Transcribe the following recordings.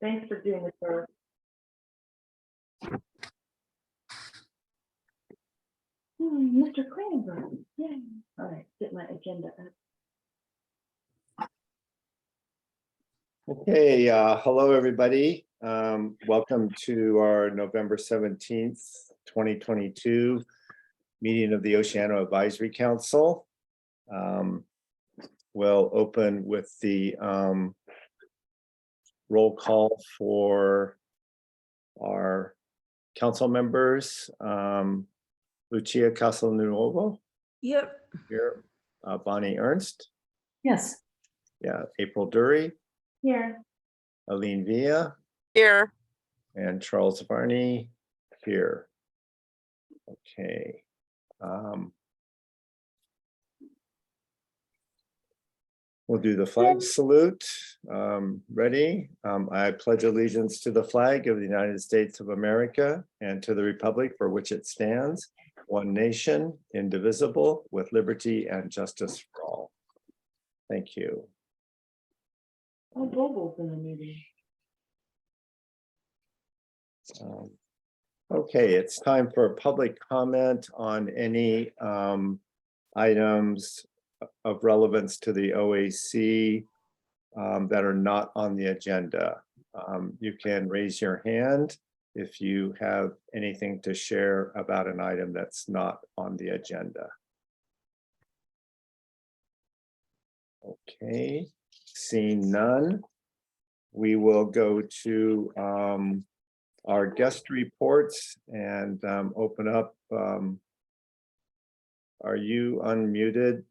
Thanks for doing this, sir. Mr. Cranberg. Yay. All right, get my agenda up. Okay, hello, everybody. Welcome to our November 17th, 2022 meeting of the Oceano Advisory Council. We'll open with the roll call for our council members. Lucia Casalnuovo. Yep. Here. Bonnie Ernst. Yes. Yeah, April Dury. Here. Aline Villa. Here. And Charles Varney here. Okay. We'll do the flag salute. Ready? I pledge allegiance to the flag of the United States of America and to the republic for which it stands, one nation, indivisible, with liberty and justice for all. Thank you. Oh, Bobo's in the meeting. Okay, it's time for public comment on any items of relevance to the OAC that are not on the agenda. You can raise your hand if you have anything to share about an item that's not on the agenda. Okay, seeing none, we will go to our guest reports and open up. Are you unmuted,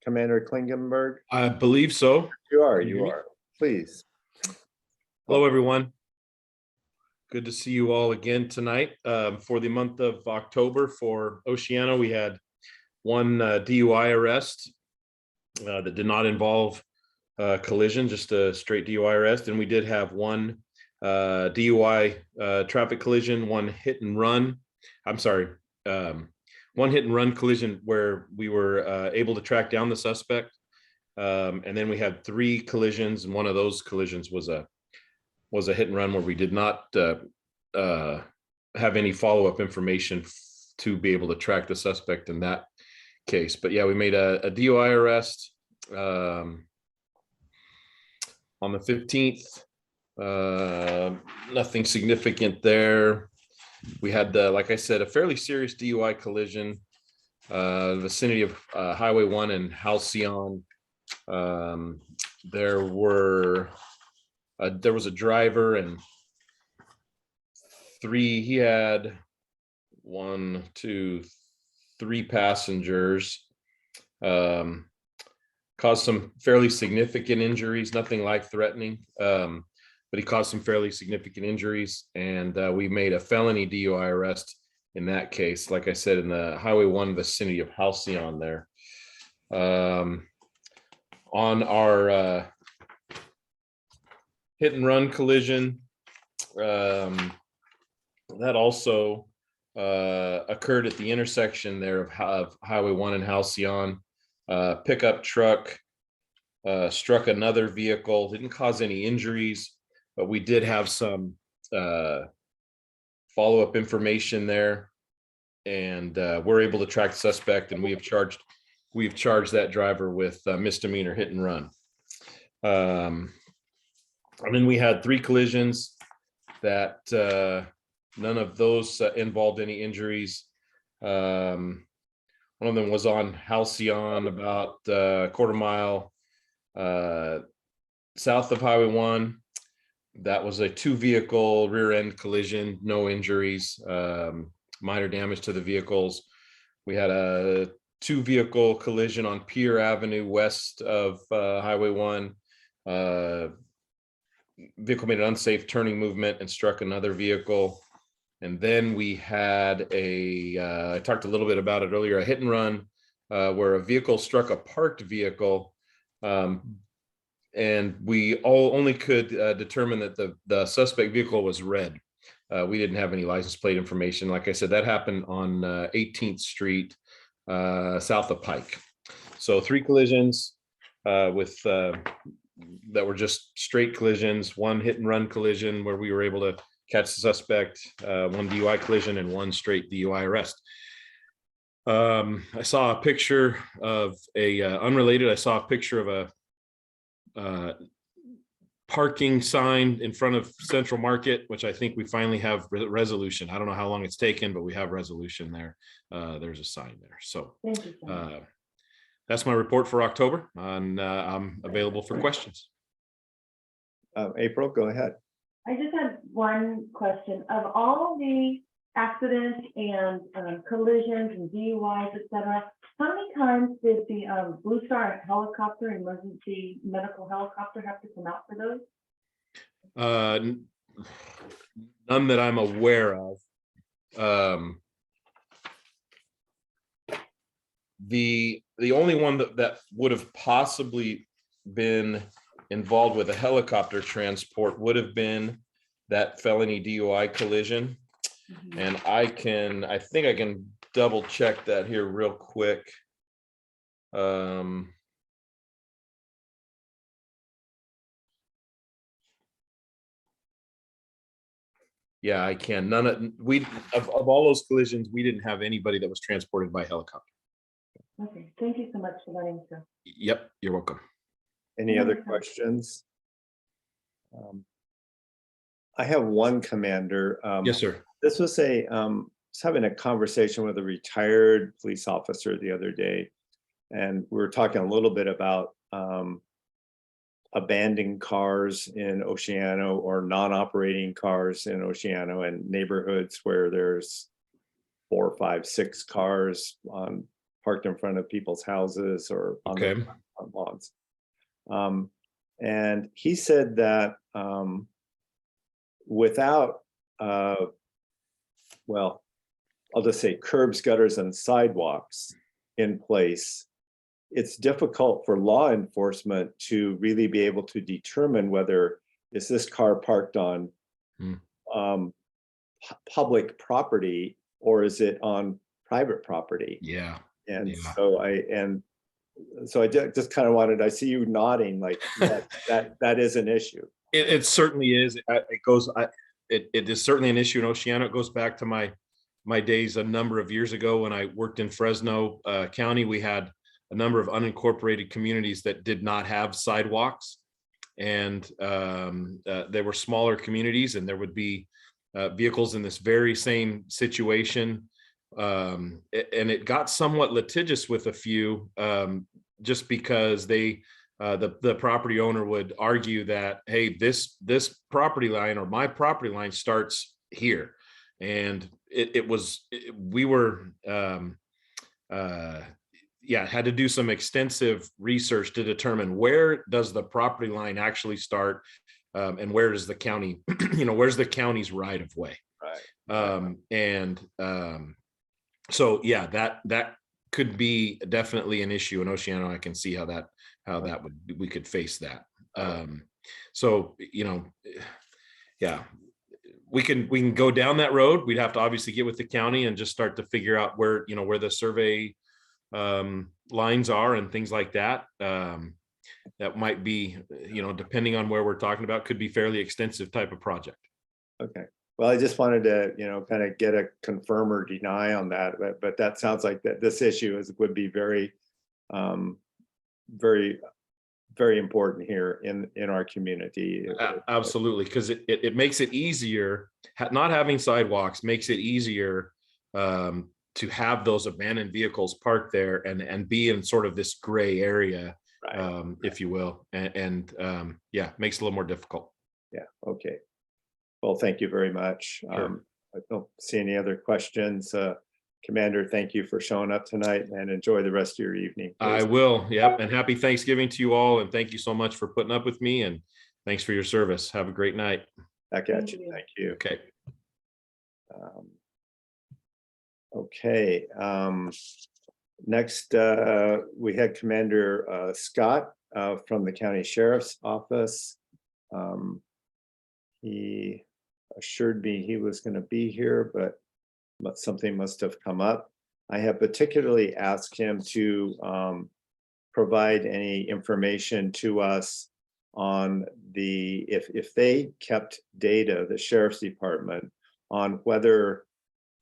Commander Klingenberg? I believe so. You are. Please. Hello, everyone. Good to see you all again tonight. For the month of October for Oceano, we had one DUI arrest that did not involve collision, just a straight DUI arrest. And we did have one DUI traffic collision, one hit and run. I'm sorry. One hit and run collision where we were able to track down the suspect. And then we had 3 collisions, and one of those collisions was a hit and run where we did not have any follow-up information to be able to track the suspect in that case. But yeah, we made a DUI arrest on the 15th. Nothing significant there. We had, like I said, a fairly serious DUI collision, the vicinity of Highway 1 and Halcyon. There was a driver and 3. He had 1, 2, 3 passengers. Caused some fairly significant injuries, nothing life-threatening. But he caused some fairly significant injuries, and we made a felony DUI arrest in that case, like I said, in the Highway 1 vicinity of Halcyon there. On our hit and run collision, that also occurred at the intersection there of Highway 1 and Halcyon. Pickup truck struck another vehicle, didn't cause any injuries, but we did have some follow-up information there, and we're able to track the suspect, and we've charged that driver with misdemeanor hit and run. And then we had 3 collisions that none of those involved any injuries. One of them was on Halcyon, about a quarter mile south of Highway 1. That was a 2-vehicle rear end collision, no injuries, minor damage to the vehicles. We had a 2-vehicle collision on Pier Avenue west of Highway 1. Vehicle made an unsafe turning movement and struck another vehicle. And then we had I talked a little bit about it earlier, a hit and run where a vehicle struck a parked vehicle. And we only could determine that the suspect vehicle was red. We didn't have any license plate information. Like I said, that happened on 18th Street, south of Pike. So 3 collisions with that were just straight collisions, one hit and run collision where we were able to catch the suspect, one DUI collision, and one straight DUI arrest. I saw a picture of unrelated. I saw a picture of a parking sign in front of Central Market, which I think we finally have resolution. I don't know how long it's taken, but we have resolution there. There's a sign there. So Thank you so much. that's my report for October, and I'm available for questions. April, go ahead. I just had one question. Of all the accidents and collisions and DUIs, et cetera, how many times did the Blue Star helicopter, emergency medical helicopter, have to come out for those? None that I'm aware of. The only one that would have possibly been involved with a helicopter transport would have been that felony DUI collision. Mhm. And I think I can double check that here real quick. Yeah, I can. Of all those collisions, we didn't have anybody that was transported by helicopter. Okay, thank you so much for letting me know. Yep, you're welcome. Any other questions? I have one, Commander. Yes, sir. This was I was having a conversation with a retired police officer the other day, and we were talking a little bit about abandoned cars in Oceano or non-operating cars in Oceano, and neighborhoods where there's 4, 5, 6 cars parked in front of people's houses or on lawns. And he said that without, well, I'll just say curbs, gutters, and sidewalks in place, it's difficult for law enforcement to really be able to determine whether is this car parked on public property or is it on private property. Yeah. And Yeah. so I just kind of wanted, I see you nodding like that is an issue. It certainly is. It is certainly an issue in Oceano. It goes back to my days a number of years ago when I worked in Fresno County. We had a number of unincorporated communities that did not have sidewalks, and they were smaller communities, and there would be vehicles in this very same situation. And it got somewhat litigious with a few, just because the property owner would argue that, hey, this property line or my property line starts here, and we were had to do some extensive research to determine where does the property line actually start, and where does the county, where's the county's right of way. Right. So yeah, that could be definitely an issue in Oceano. I can see how we could face that. So yeah, we can go down that road. We'd have to obviously get with the county and just start to figure out where the survey lines are and things like that. That might be, depending on where we're talking about, could be fairly extensive type of project. Okay. Well, I just wanted to, kind of get a confirm or deny on that, but that sounds like that this issue would be very, very, very important here in our community. Absolutely, because it makes it easier. Not having sidewalks makes it easier to have those abandoned vehicles parked there and be in sort of this gray area, if you will, and yeah, makes it a little more difficult. Yeah. Okay. Well, thank you very much. Sure. I don't see any other questions. Commander, thank you for showing up tonight, and enjoy the rest of your evening. I will. Yep. And happy Thanksgiving to you all. And thank you so much for putting up with me, and thanks for your service. Have a great night. Back at you. Thank you. Okay. Okay. Next, we had Commander Scott from the County Sheriff's Office. He assured me he was going to be here, but something must have come up. I have particularly asked him to provide any information to us on if they kept data, the sheriff's department, on whether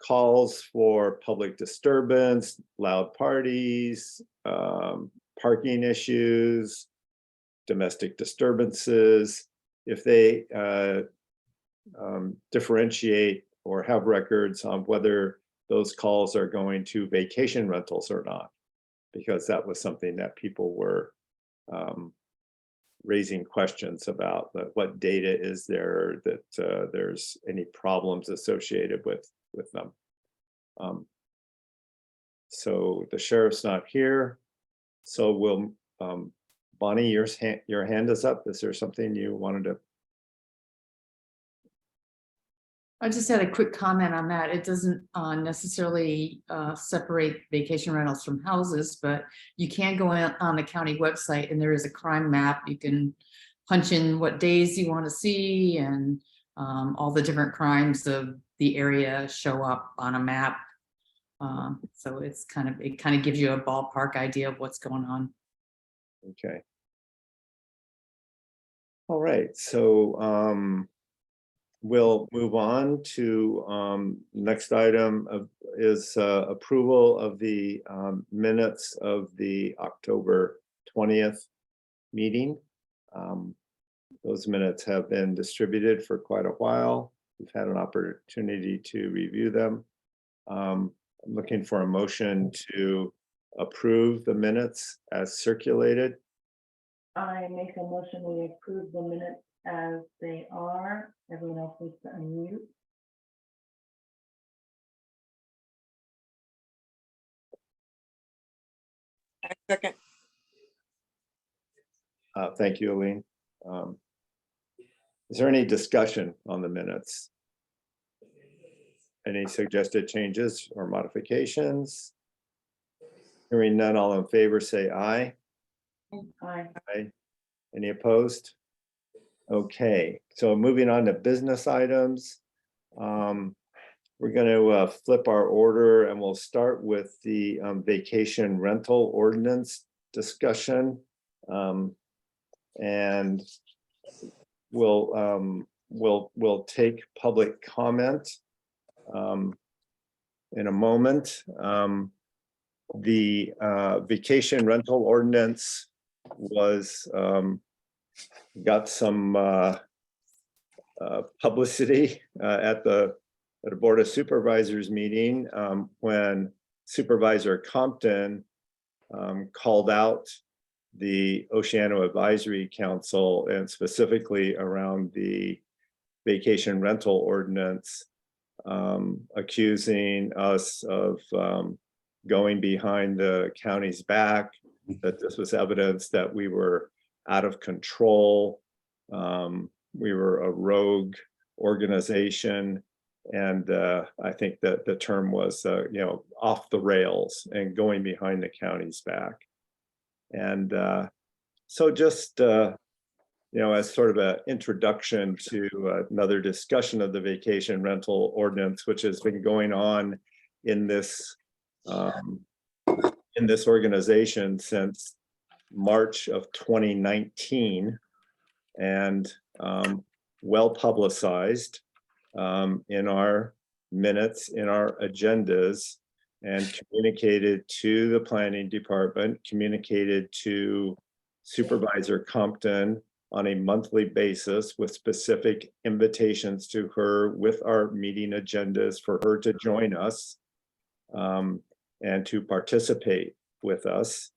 calls for public disturbance, loud parties, parking issues, domestic disturbances, if they differentiate or have records on whether those calls are going to vacation rentals or not, because that was something that people were raising questions about, what data is there that there's any problems associated with them. So the sheriff's not here. So we'll, Bonnie, your hand is up. Is there something you wanted to? I just had a quick comment on that. It doesn't necessarily separate vacation rentals from houses, but you can go on the county website and there is a crime map. You can punch in what days you want to see, and all the different crimes of the area show up on a map. So it kind of gives you a ballpark idea of what's going on. Okay. All right, so we'll move on to next item is approval of the minutes of the October 20th meeting. Those minutes have been distributed for quite a while. We've had an opportunity to review them. I'm looking for a motion to approve the minutes as circulated. I make a motion, we approve the minutes as they are. Everyone else needs to unmute. Second. Thank you, Aline. Is there any discussion on the minutes? Any suggested changes or modifications? Hearing none, all in favor, say aye. Aye. Aye. Any opposed? Okay, so moving on to business items. We're going to flip our order and we'll start with the vacation rental ordinance discussion. And we'll take public comment in a moment. The vacation rental ordinance was got some publicity at the Board of Supervisors meeting when Supervisor Compton called out the Oceano Advisory Council, and specifically around the vacation rental ordinance, accusing us of going behind the county's back, that this was evidence that we were out of control. We were a rogue organization. And I think that the term was, off the rails and going behind the county's back. And so just, as sort of an introduction to another discussion of the vacation rental ordinance, which has been going on in this organization since March of 2019, and well publicized in our minutes, in our agendas, and communicated to the planning department, communicated to Supervisor Compton on a monthly basis with specific invitations to her with our meeting agendas for her to join us and to participate with us,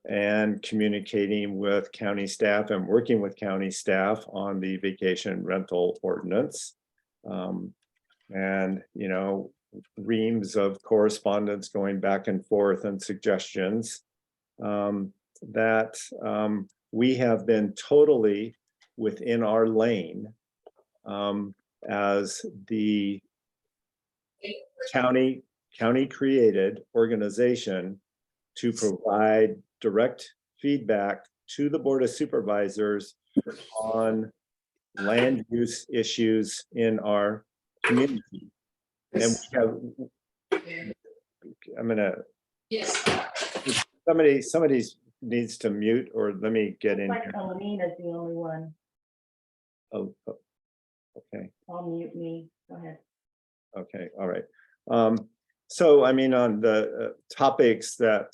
and communicating with county staff and working with county staff on the vacation rental ordinance. And, reams of correspondence going back and forth and suggestions that we have been totally within our lane as the county created organization to provide direct feedback to the Board of Supervisors on land use issues in our community. And we have, I'm gonna, some of these needs to mute, or let me get in Like here. Colleen is the only one. Oh, okay. I'll mute me. Go ahead. Okay, all right. So I mean, on the topics that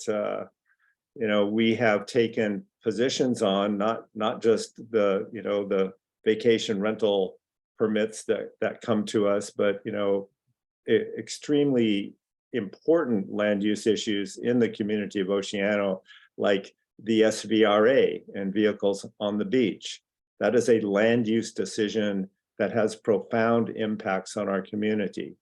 we have taken positions on, not just the the vacation rental permits that come to us, but extremely important land use issues in the community of Oceano, like the SVRA and vehicles on the beach. That is a land use decision that has profound impacts on our community.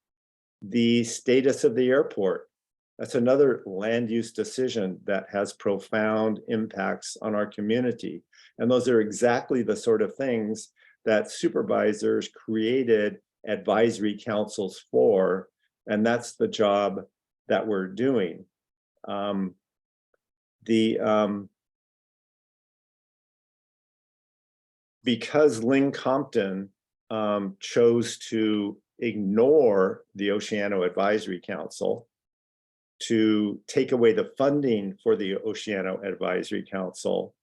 The status of the airport, that's another land use decision that has profound impacts on our community. And those are exactly the sort of things that supervisors created advisory councils for, and that's the job that we're doing. Because Lynn Compton chose to ignore the Oceano Advisory Council, to take away the funding for the Oceano Advisory Council,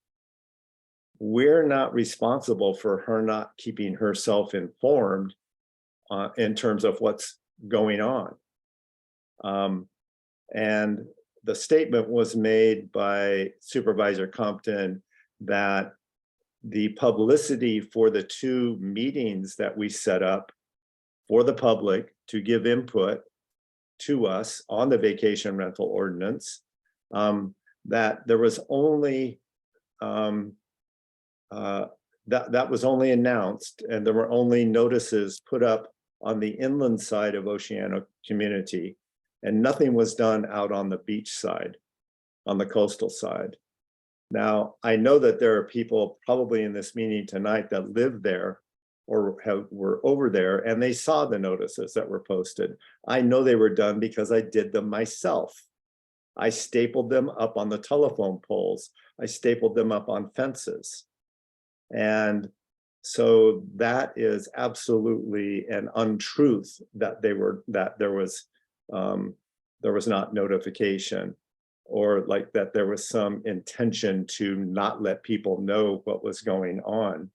we're not responsible for her not keeping herself informed in terms of what's going on. And the statement was made by Supervisor Compton that the publicity for the 2 meetings that we set up for the public to give input to us on the vacation rental ordinance, that there was only that was only announced, and there were only notices put up on the inland side of Oceano community, and nothing was done out on the beach side, on the coastal side. Now, I know that there are people probably in this meeting tonight that live there or were over there, and they saw the notices that were posted. I know they were done because I did them myself. I stapled them up on the telephone poles. I stapled them up on fences. And so that is absolutely an untruth that there was not notification, or like that there was some intention to not let people know what was going on.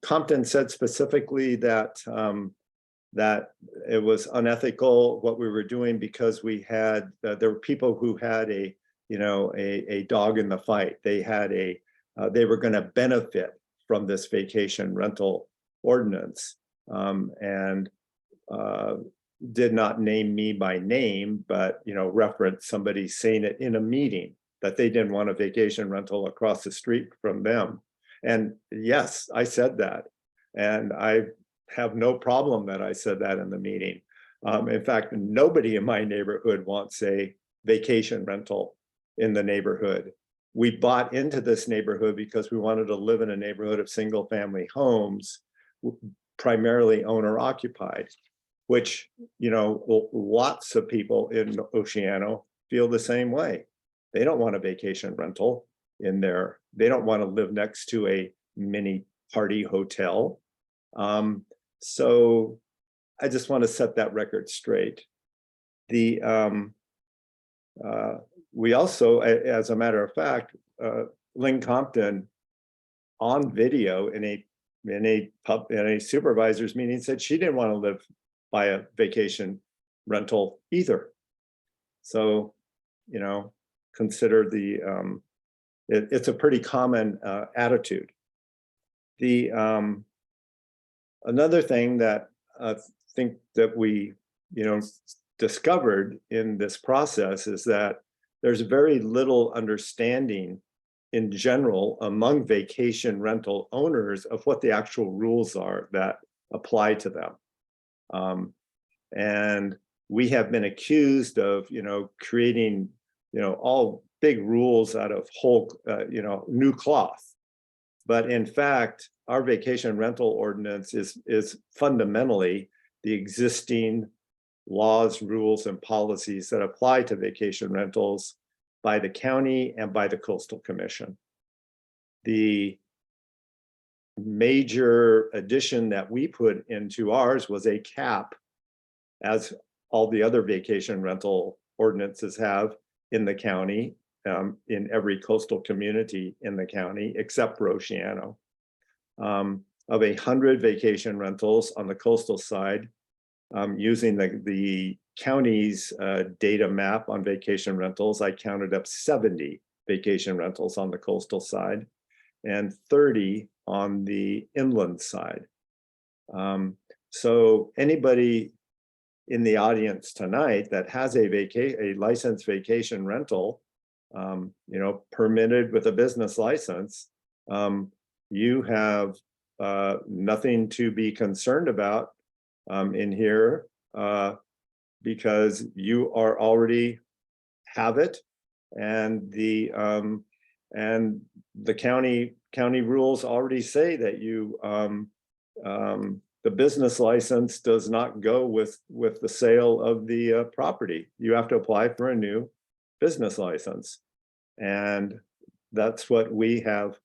Compton said specifically that that it was unethical what we were doing because we had there were people who had a dog in the fight. They had they were going to benefit from this vacation rental ordinance, and did not name me by name, but referenced somebody saying it in a meeting that they didn't want a vacation rental across the street from them. And yes, I said that, and I have no problem that I said that in the meeting. In fact, nobody in my neighborhood wants a vacation rental in the neighborhood. We bought into this neighborhood because we wanted to live in a neighborhood of single family homes, primarily owner occupied, which, lots of people in Oceano feel the same way. They don't want a vacation rental in there. They don't want to live next to a mini party hotel. So I just want to set that record straight. We also, as a matter of fact, Lynn Compton on video in a supervisor's meeting said she didn't want to live by a vacation rental either. So, consider it's a pretty common attitude. Another thing that I think that we, discovered in this process is that there's very little understanding in general among vacation rental owners of what the actual rules are that apply to them. And we have been accused of, creating, all big rules out of whole, new cloth. But in fact, our vacation rental ordinance is fundamentally the existing laws, rules, and policies that apply to vacation rentals by the county and by the Coastal Commission. The major addition that we put into ours was a cap, as all the other vacation rental ordinances have, in the county, in every coastal community in the county, except for Oceano. Of 100 vacation rentals on the coastal side, using the county's data map on vacation rentals, I counted up 70 vacation rentals on the coastal side and 30 on the inland side. So anybody in the audience tonight that has a licensed vacation rental, permitted with a business license, you have nothing to be concerned about in here, because you are already have it, and the county rules already say that you the business license does not go with the sale of the property. You have to apply for a new business license, and that's what we have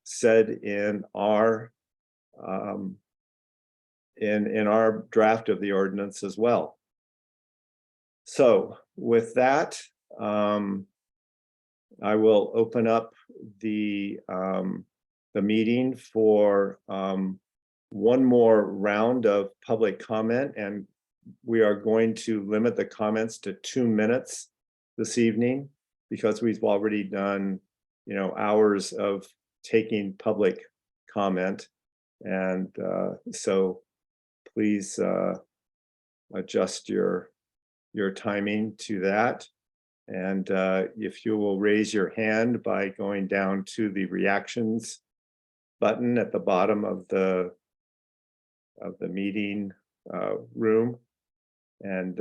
said in our in our draft of the ordinance as well. So with that, I will open up the meeting for one more round of public comment, and we are going to limit the comments to 2 minutes this evening, because we've already done, hours of taking public comment. And so please adjust your timing to that. And if you will raise your hand by going down to the reactions button at the bottom of the meeting room, and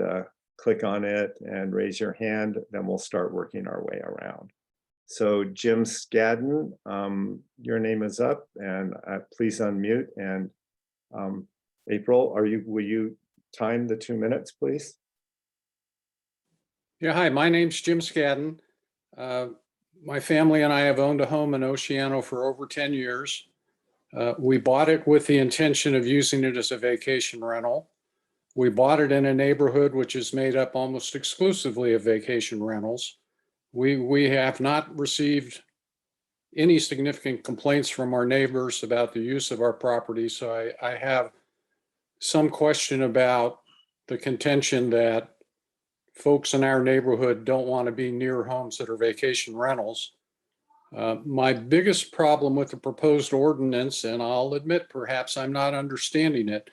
click on it and raise your hand, then we'll start working our way around. So Jim Scadden, your name is up, and please unmute. And April, will you time the 2 minutes, please? Yeah, hi, my name's Jim Scadden. My family and I have owned a home in Oceano for over 10 years. We bought it with the intention of using it as a vacation rental. We bought it in a neighborhood which is made up almost exclusively of vacation rentals. We have not received any significant complaints from our neighbors about the use of our property. So I have some question about the contention that folks in our neighborhood don't want to be near homes that are vacation rentals. My biggest problem with the proposed ordinance, and I'll admit perhaps I'm not understanding it,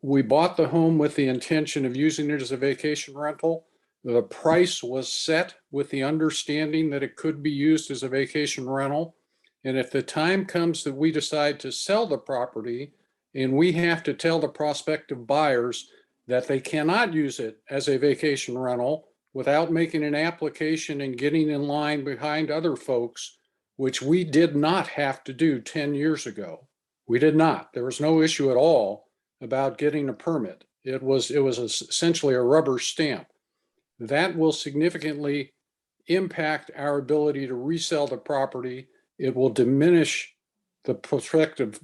we bought the home with the intention of using it as a vacation rental. The price was set with the understanding that it could be used as a vacation rental. And if the time comes that we decide to sell the property and we have to tell the prospective buyers that they cannot use it as a vacation rental without making an application and getting in line behind other folks, which we did not have to do 10 years ago. We did not. There was no issue at all about getting a permit. It was essentially a rubber stamp. That will significantly impact our ability to resell the property. It will diminish the prospective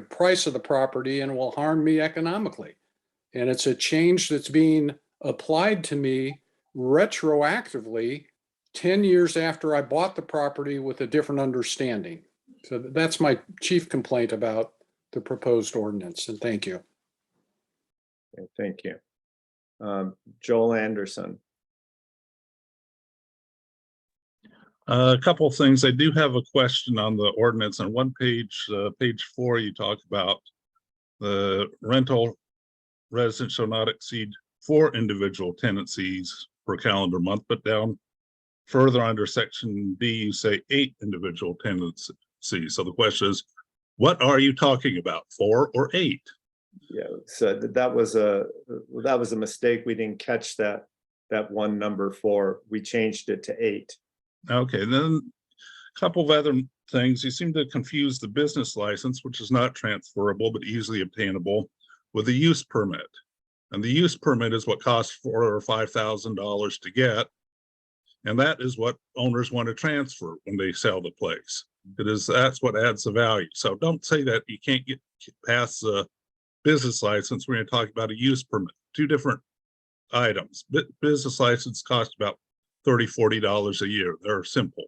price of the property and will harm me economically. And it's a change that's being applied to me retroactively 10 years after I bought the property with a different understanding. So that's my chief complaint about the proposed ordinance, and thank you. Okay, thank you. Joel Anderson. A couple of things. I do have a question on the ordinance. On one page, page 4, you talk about the rental residence shall not exceed 4 individual tenancies per calendar month, but down further under section B, you say 8 individual tenancies. So the question is, what are you talking about, 4 or 8? Yeah, so that was a mistake. We didn't catch that one number 4. We changed it to 8. Okay, then a couple of other things. You seem to confuse the business license, which is not transferable but easily obtainable, with the use permit. And the use permit is what costs $4,000 or $5,000 to get. And that is what owners want to transfer when they sell the place. That's what adds the value. So don't say that you can't get past the business license. We're going to talk about a use permit, 2 different items. Business license cost about $30–40 a year. They're simple.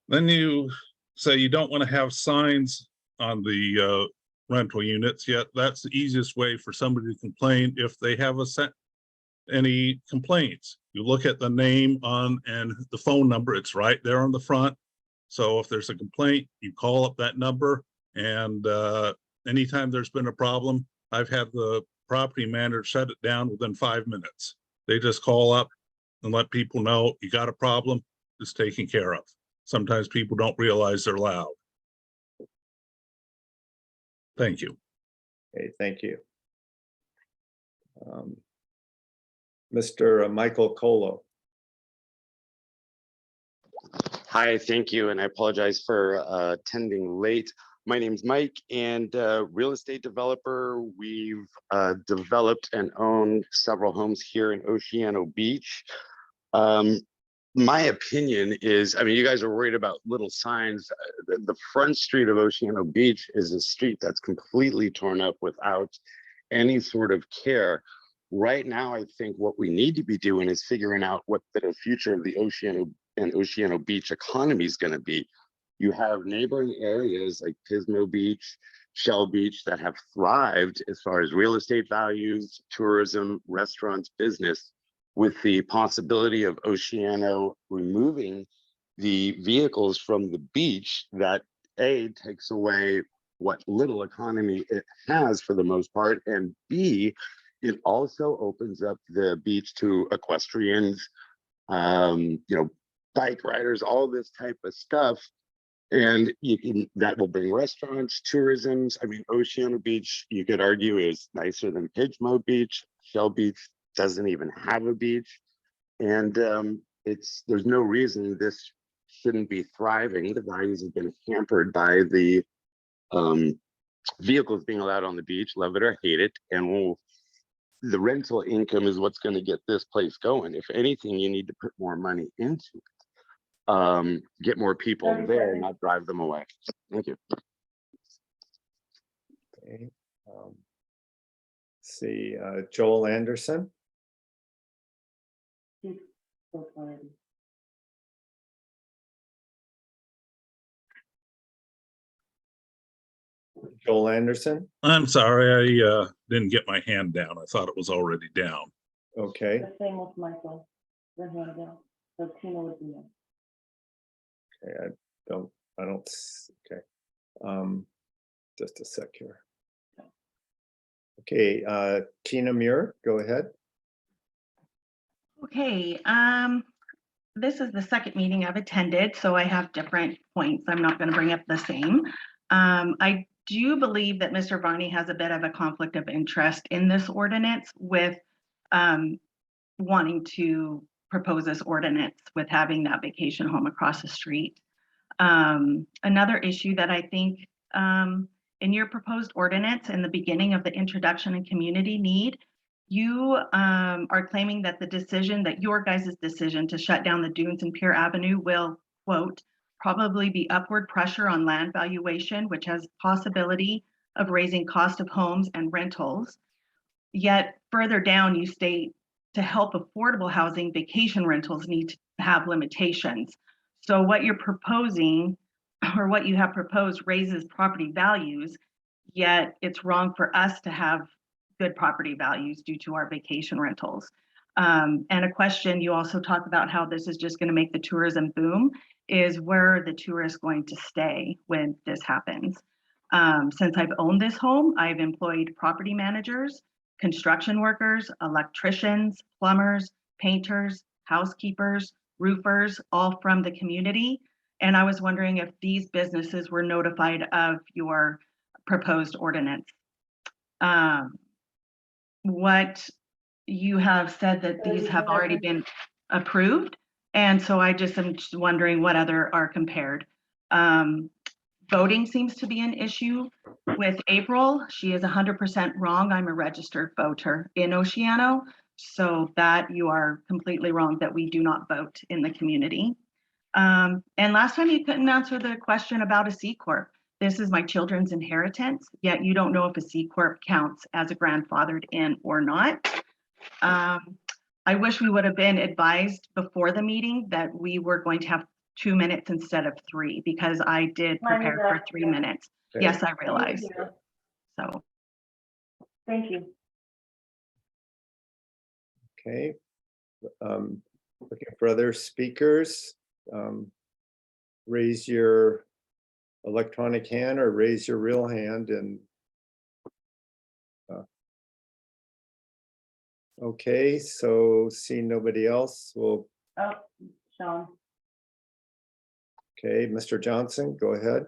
Then you say you don't want to have signs on the rental units yet. That's the easiest way for somebody to complain if they have any complaints. You look at the name on and the phone number, it's right there on the front. So if there's a complaint, you call up that number, and anytime there's been a problem, I've had the property manager shut it down within 5 minutes. They just call up and let people know you got a problem, it's taken care of. Sometimes people don't realize they're loud. Thank you. Okay, thank you. Mr. Michael Colo. Hi, thank you, and I apologize for attending late. My name's Mike, and real estate developer. We've developed and owned several homes here in Oceano Beach. My opinion is, I mean, you guys are worried about little signs. The front street of Oceano Beach is a street that's completely torn up without any sort of care. Right now, I think what we need to be doing is figuring out what the future of the Oceano and Oceano Beach economy is going to be. You have neighboring areas like Pismo Beach, Shell Beach that have thrived as far as real estate values, tourism, restaurants, business, with the possibility of Oceano removing the vehicles from the beach that A, takes away what little economy it has for the most part, and B, it also opens up the beach to equestrians, bike riders, all this type of stuff. And that will bring restaurants, tourism. I mean, Oceano Beach, you could argue, is nicer than Pismo Beach. Shell Beach doesn't even have a beach. And there's no reason this shouldn't be thriving. The values have been hampered by the vehicles being allowed on the beach, love it or hate it. And the rental income is what's going to get this place going. If anything, you need to put more money into it. Get more people there, not drive them away. Thank you. Okay. See, Joel Anderson. Joel Anderson. I'm sorry, I didn't get my hand down. I thought it was already down. Okay. The same with Michael. The hand down. So Tina would be next. Okay, I don't, okay. Just a sec here. Okay, Tina Muir, go ahead. Okay, this is the second meeting I've attended, so I have different points. I'm not going to bring up the same. I do believe that Mr. Varney has a bit of a conflict of interest in this ordinance with wanting to propose this ordinance with having that vacation home across the street. Another issue that I think in your proposed ordinance, in the beginning of the introduction and community need, you are claiming that the decision, that your guys' decision to shut down the dunes and Pier Avenue will, quote, probably be upward pressure on land valuation, which has possibility of raising cost of homes and rentals. Yet further down, you state to help affordable housing, vacation rentals need to have limitations. So what you're proposing, or what you have proposed, raises property values, yet it's wrong for us to have good property values due to our vacation rentals. And a question, you also talk about how this is just going to make the tourism boom, is where are the tourists going to stay when this happens? Since I've owned this home, I've employed property managers, construction workers, electricians, plumbers, painters, housekeepers, roofers, all from the community. And I was wondering if these businesses were notified of your proposed ordinance. What you have said that these have already been approved. And so I just am wondering what other are compared. Voting seems to be an issue with April. She is 100% wrong. I'm a registered voter in Oceano. So that you are completely wrong that we do not vote in the community. And last time you couldn't answer the question about a C Corp. This is my children's inheritance, yet you don't know if a C Corp counts as a grandfathered in or not. I wish we would have been advised before the meeting that we were going to have 2 minutes instead of 3, because I did prepare for 3 minutes. Okay. Yes, I Thank realize. you. So, Thank you. Okay. Looking for other speakers. Raise your electronic hand or raise your real hand and okay, so seeing nobody else, we'll, Oh, Sean. okay, Mr. Johnson, go ahead.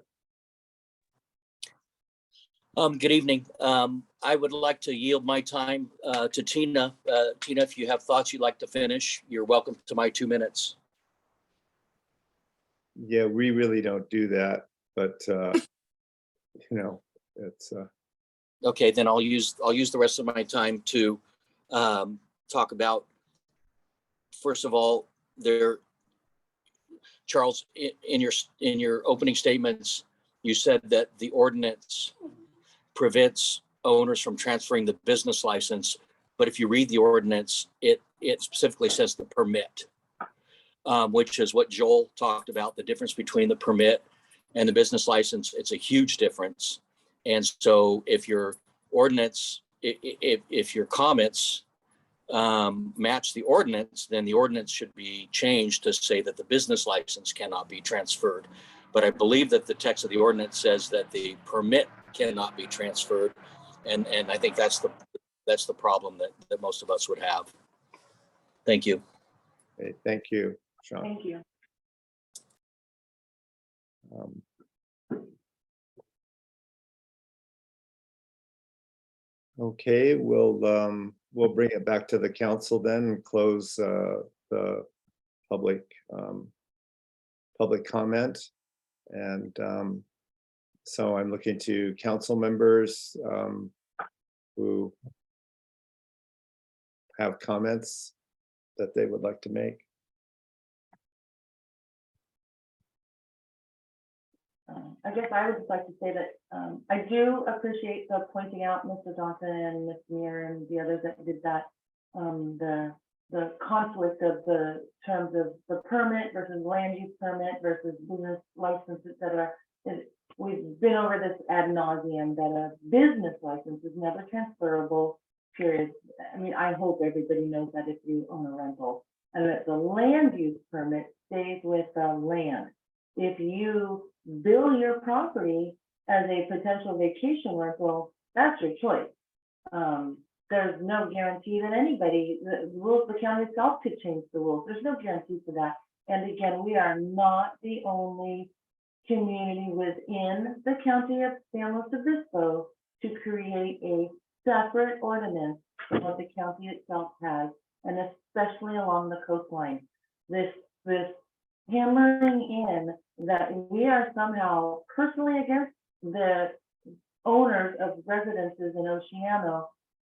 Good evening. I would like to yield my time to Tina. Tina, if you have thoughts you'd like to finish, you're welcome to my 2 minutes. Yeah, we really don't do that, but you know, it's Okay, then I'll use the rest of my time to talk about, first of all, Charles, in your opening statements, you said that the ordinance prevents owners from transferring the business license, but if you read the ordinance, it specifically says the permit, which is what Joel talked about, the difference between the permit and the business license. It's a huge difference. And so if your ordinance, if your comments match the ordinance, then the ordinance should be changed to say that the business license cannot be transferred. But I believe that the text of the ordinance says that the permit cannot be transferred. And I think that's the problem that most of us would have. Thank you. okay, thank you, Sean. Thank you. Okay, we'll bring it back to the council then and close the public comment. And so I'm looking to council members who have comments that they would like to make. I guess I would just like to say that I do appreciate the pointing out, Mr. Johnson and Ms. Meir and the others that did that, the conflict of the terms of the permit versus land use permit versus business license, et cetera. We've been over this ad nauseum that a business license is never transferable, period. I mean, I hope everybody knows that if you own a rental, and that the land use permit stays with the land. If you bill your property as a potential vacation rental, that's your choice. There's no guarantee that the rules, the county itself could change the rules. There's no guarantee for that. And again, we are not the only community within the county of San Luis Obispo to create a separate ordinance from what the county itself has, and especially along the coastline. This hammering in that we are somehow personally against the owners of residences in Oceano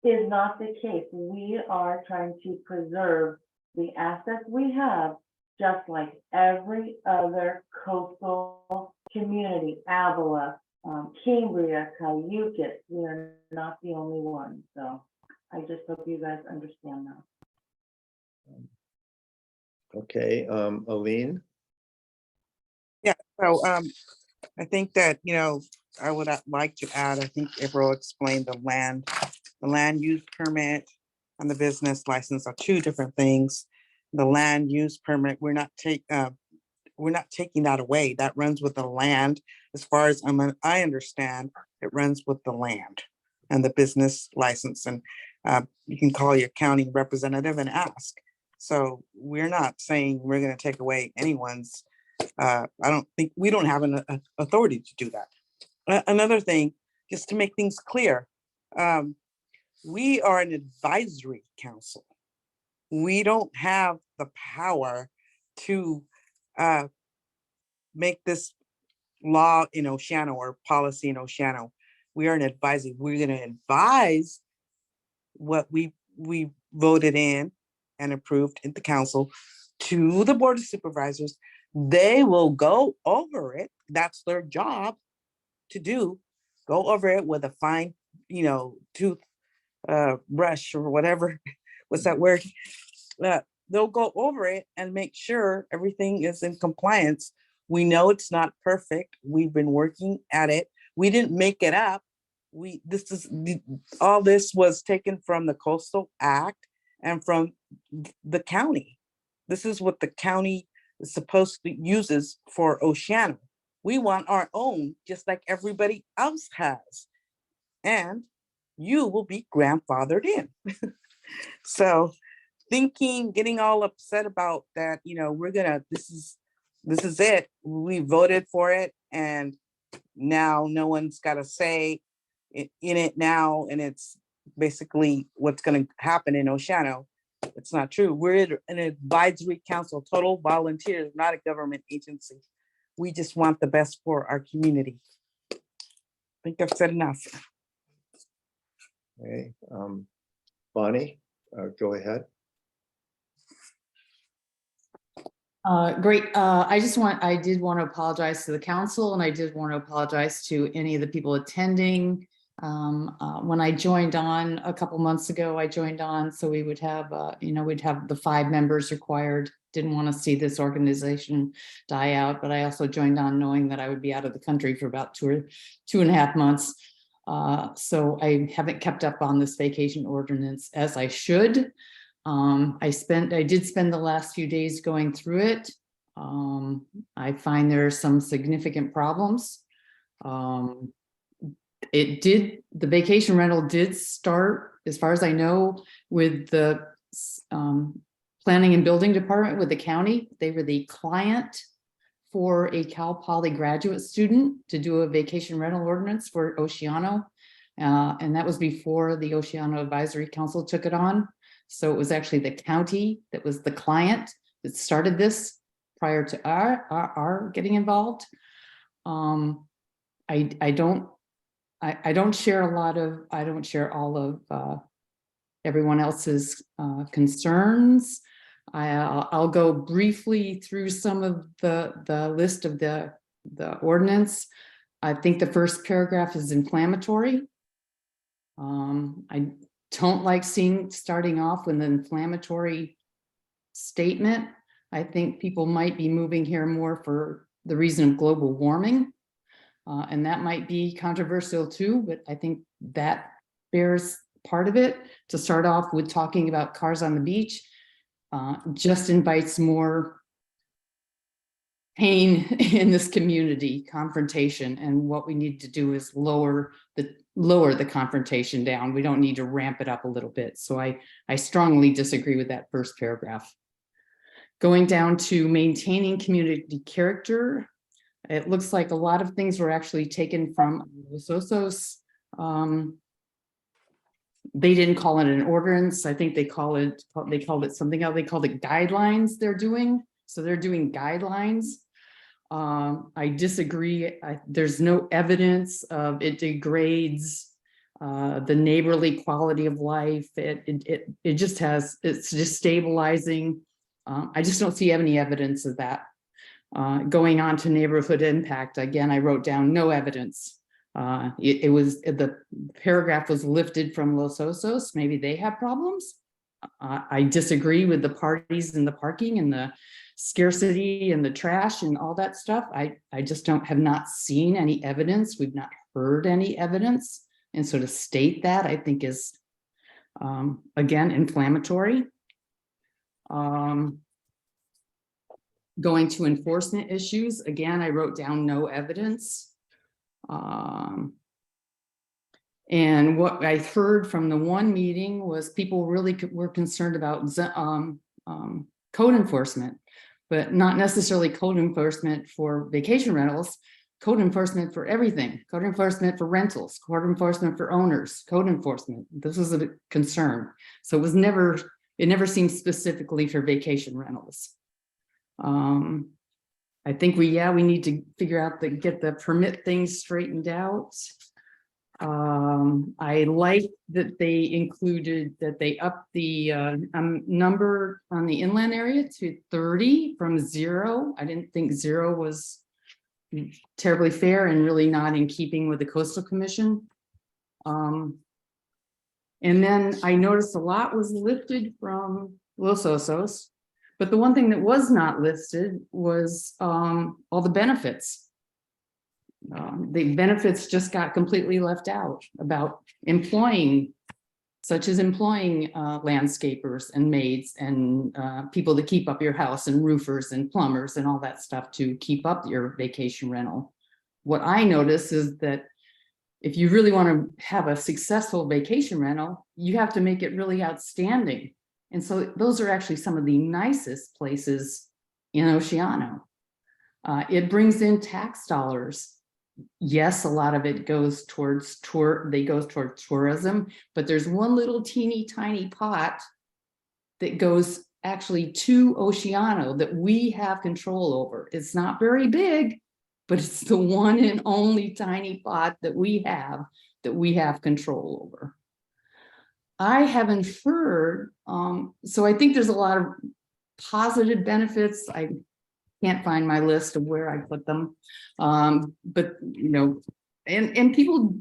is not the case. We are trying to preserve the assets we have, just like every other coastal community, Avila, Cambria, Cayucas. We are not the only one. So I just hope you guys understand that. Okay, Aline? Yeah, so I think that, I would like to add, I think April explained the land use permit and the business license are two different things. The land use permit, we're not taking that away. That runs with the land. As far as I understand, it runs with the land and the business license. And you can call your county representative and ask. So we're not saying we're going to take away anyone's. I don't think we don't have an authority to do that. Another thing, just to make things clear, we are an advisory council. We don't have the power to make this law in Oceano or policy in Oceano. We are an advisory. We're going to advise what we voted in and approved in the council to the board of supervisors. They will go over it. That's their job to do. Go over it with a fine, tooth brush or whatever what's that word? They'll go over it and make sure everything is in compliance. We know it's not perfect. We've been working at it. We didn't make it up. All this was taken from the Coastal Act and from the county. This is what the county is supposed to uses for Oceano. We want our own, just like everybody else has. And you will be grandfathered in. So getting all upset about that, this is it. We voted for it, and now no one's got a say in it now, and it's basically what's going to happen in Oceano. It's not true. We're an advisory council, total volunteers, not a government agency. We just want the best for our community. I think I've said enough. Okay, Bonnie, go ahead. Great. I did want to apologize to the council, and I did want to apologize to any of the people attending. When I joined on a couple months ago, so we would have, we'd have the 5 members required. Didn't want to see this organization die out, but I also joined on knowing that I would be out of the country for about 2.5 months. So I haven't kept up on this vacation ordinance as I should. I did spend the last few days going through it. I find there are some significant problems. The vacation rental did start, as far as I know, with the planning and building department with the county. They were the client for a Cal Poly graduate student to do a vacation rental ordinance for Oceano. And that was before the Oceano Advisory Council took it on. So it was actually the county that was the client that started this prior to our getting involved. I don't share all of everyone else's concerns. I'll go briefly through some of the list of the ordinance. I think the first paragraph is inflammatory. I don't like starting off with an inflammatory statement. I think people might be moving here more for the reason of global warming. And that might be controversial too, but I think that bears part of it. To start off with talking about cars on the beach, just invites more pain in this community, confrontation. And what we need to do is lower the confrontation down. We don't need to ramp it up a little bit. So I strongly disagree with that first paragraph. Going down to maintaining community character. It looks like a lot of things were actually taken from Los Osos. They didn't call it an ordinance. I think they called it something else. They called it guidelines they're doing. So they're doing guidelines. I disagree. There's no evidence of it degrades the neighborly quality of life. It's just stabilizing. I just don't see any evidence of that. Going on to neighborhood impact, again, I wrote down no evidence. The paragraph was lifted from Los Osos. Maybe they have problems. I disagree with the parties and the parking and the scarcity and the trash and all that stuff. I just have not seen any evidence. We've not heard any evidence. And so to state that, I think is, again, inflammatory. Going to enforcement issues, again, I wrote down no evidence. And what I heard from the one meeting was people really were concerned about code enforcement, but not necessarily code enforcement for vacation rentals, code enforcement for everything, code enforcement for rentals, code enforcement for owners, code enforcement. This was a concern. So it never seemed specifically for vacation rentals. I think we need to figure out get the permit things straightened out. I like that they included that they upped the number on the inland area to 30 from 0. I didn't think 0 was terribly fair and really not in keeping with the Coastal Commission. And then I noticed a lot was lifted from Los Osos. But the one thing that was not listed was all the benefits. The benefits just got completely left out about employing, such as employing landscapers and maids and people to keep up your house and roofers and plumbers and all that stuff to keep up your vacation rental. What I notice is that if you really want to have a successful vacation rental, you have to make it really outstanding. And so those are actually some of the nicest places in Oceano. It brings in tax dollars. Yes, a lot of it goes towards tourism, but there's one little teeny tiny pot that goes actually to Oceano that we have control over. It's not very big, but it's the one and only tiny pot that we have control over. I have inferred, so I think there's a lot of positive benefits. I can't find my list of where I put them. But you know, and people,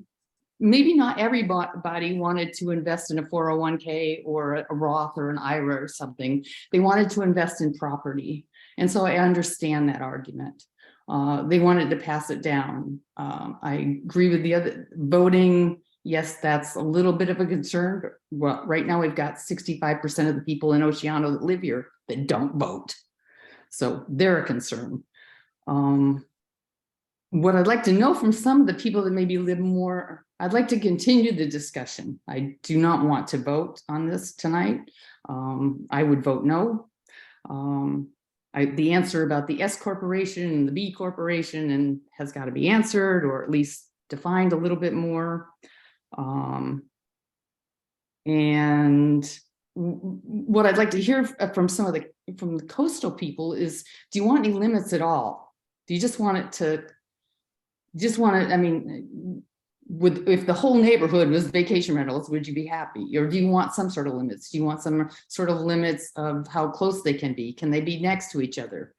maybe not everybody wanted to invest in a 401k or a Roth or an IRA or something. They wanted to invest in property. And so I understand that argument. They wanted to pass it down. I agree with the other voting. Yes, that's a little bit of a concern. Well, right now we've got 65% of the people in Oceano that live here that don't vote. So they're a concern. What I'd like to know from some of the people that maybe live more, I'd like to continue the discussion. I do not want to vote on this tonight. I would vote no. The answer about the S corporation and the B corporation and has got to be answered, or at least defined a little bit more. And what I'd like to hear from some of from the coastal people is, do you want any limits at all? Do you just want it to, I mean, if the whole neighborhood was vacation rentals, would you be happy? Or do you want some sort of limits? Do you want some sort of limits of how close they can be? Can they be next to each other?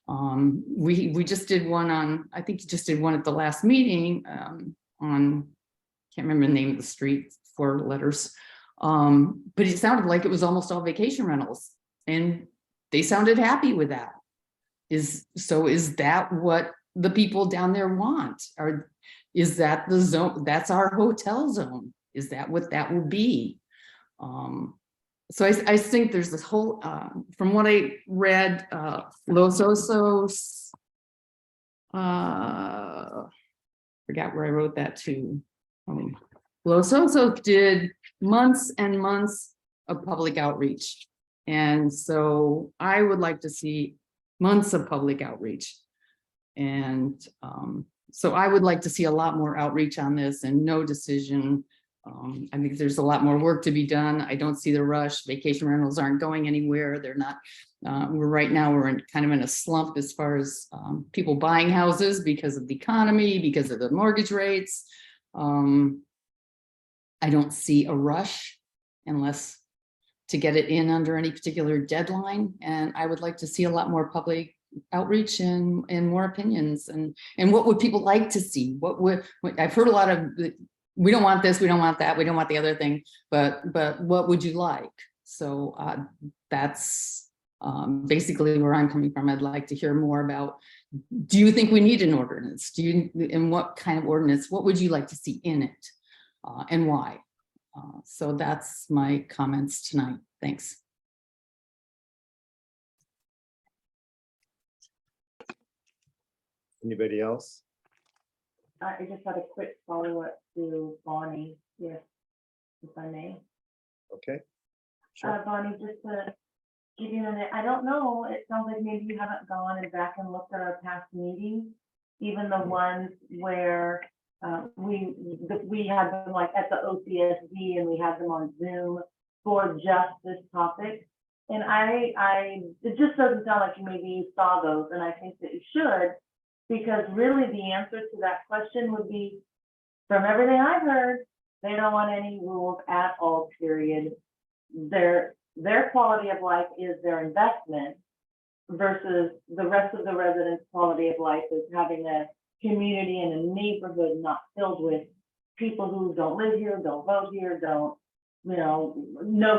We just did one on, I think you just did one at the last meeting on, can't remember the name of the street, 4 letters. But it sounded like it was almost all vacation rentals and they sounded happy with that. Is that what the people down there want? Or is that the zone? That's our hotel zone. Is that what that would be? So I think there's this whole, from what I read, Los Osos, forgot where I wrote that to. Los Osos did months and months of public outreach. And so I would like to see months of public outreach. And so I would like to see a lot more outreach on this and no decision. I think there's a lot more work to be done. I don't see the rush. Vacation rentals aren't going anywhere. They're not, right now we're kind of in a slump as far as people buying houses because of the economy, because of the mortgage rates. I don't see a rush unless to get it in under any particular deadline. And I would like to see a lot more public outreach and more opinions and what would people like to see? I've heard a lot of, we don't want this, we don't want that, we don't want the other thing, but what would you like? So that's basically where I'm coming from. I'd like to hear more about, do you think we need an ordinance? And what kind of ordinance? What would you like to see in it? And why? So that's my comments tonight. Thanks. Anybody else? I just had a quick follow-up to Bonnie, if I may. Okay. Sure. Bonnie, just to give you a minute, I don't know, it sounds like maybe you haven't gone and back and looked at our past meetings, even the ones where we had them like at the OCSD and we had them on Zoom for just this topic. And it just doesn't sound like maybe you saw those, and I think that you should, because really the answer to that question would be, from everything I've heard, they don't want any rules at all, period. Their quality of life is their investment versus the rest of the residents' quality of life is having a community and a neighborhood not filled with people who don't live here, don't vote here, don't know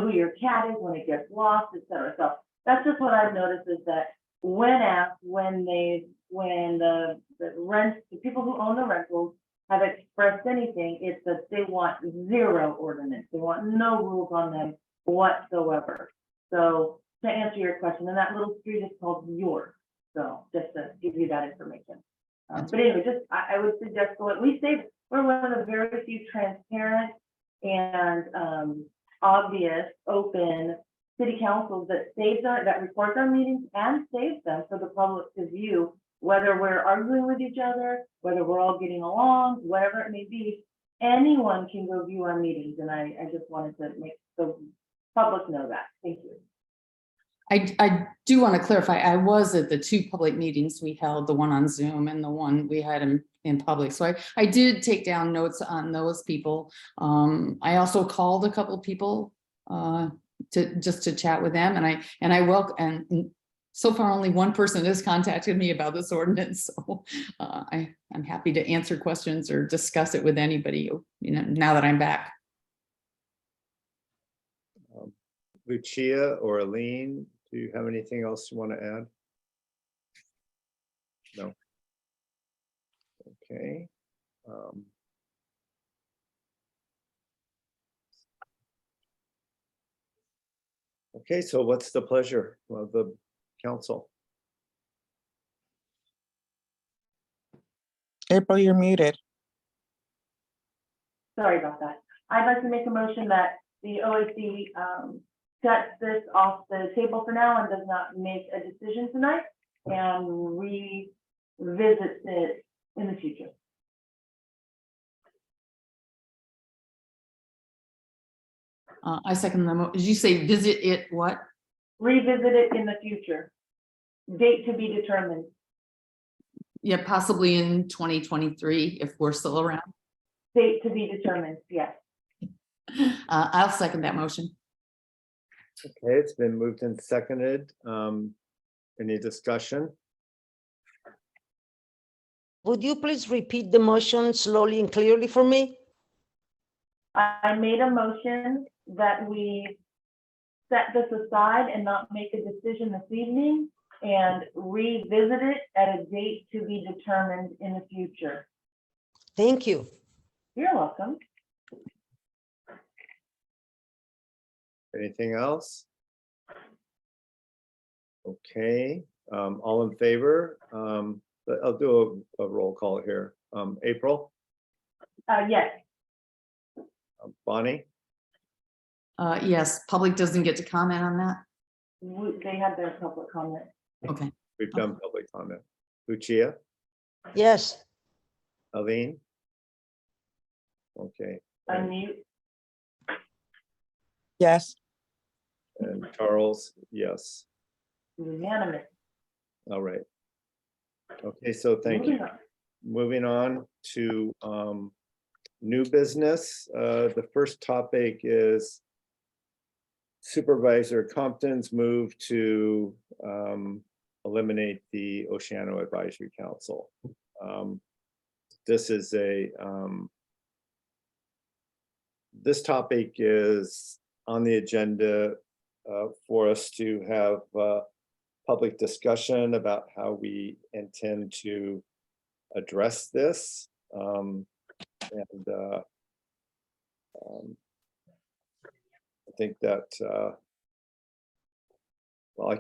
who your cat is when it gets lost, et cetera. So that's just what I've noticed is that when asked, when the people who own the rentals have expressed anything, it's that they want zero ordinance. They want no rules on them whatsoever. So to answer your question, and that little street is called York. So just to give you that information. But anyway, I would suggest go, at least we're one of the very few transparent and obvious, open city councils that that records our meetings and saves them for the public to view, whether we're arguing with each other, whether we're all getting along, whatever it may be. Anyone can go view our meetings, and I just wanted to make the public know that. Thank you. I do want to clarify, I was at the two public meetings we held, the one on Zoom and the one we had in public. So I did take down notes on those people. I also called a couple of people to chat with them, and I welcome, and so far only one person has contacted me about this ordinance. So I'm happy to answer questions or discuss it with anybody, now that I'm back. Lucia or Aline, do you have anything else you want to add? No. Okay. Okay, so what's the pleasure of the council? April, you're muted. Sorry about that. I'd like to make a motion that the OAC sets this off the table for now and does not make a decision tonight and revisit it in the future. I second the did you say visit it what? Revisit it in the future. Date to be determined. Yeah, possibly in 2023 if we're still around. Date to be determined, yes. I'll second that motion. Okay, it's been moved and seconded. Any discussion? Would you please repeat the motion slowly and clearly for me? I made a motion that we set this aside and not make a decision this evening and revisit it at a date to be determined in the future. Thank you. You're welcome. Anything else? Okay, all in favor? I'll do a roll call here. April? Yes. Bonnie? Yes, public doesn't get to comment on that. They had their public comment. Okay. We've done public comment. Lucia? Yes. Aline? Okay. Unmute. Yes. And Charles, yes. Unanimous. All right. Okay, so thank you. Moving on. Moving on to new business. The first topic is Supervisor Compton's move to eliminate the Oceano Advisory Council. This is this topic is on the agenda for us to have public discussion about how we intend to address this. I think that, well,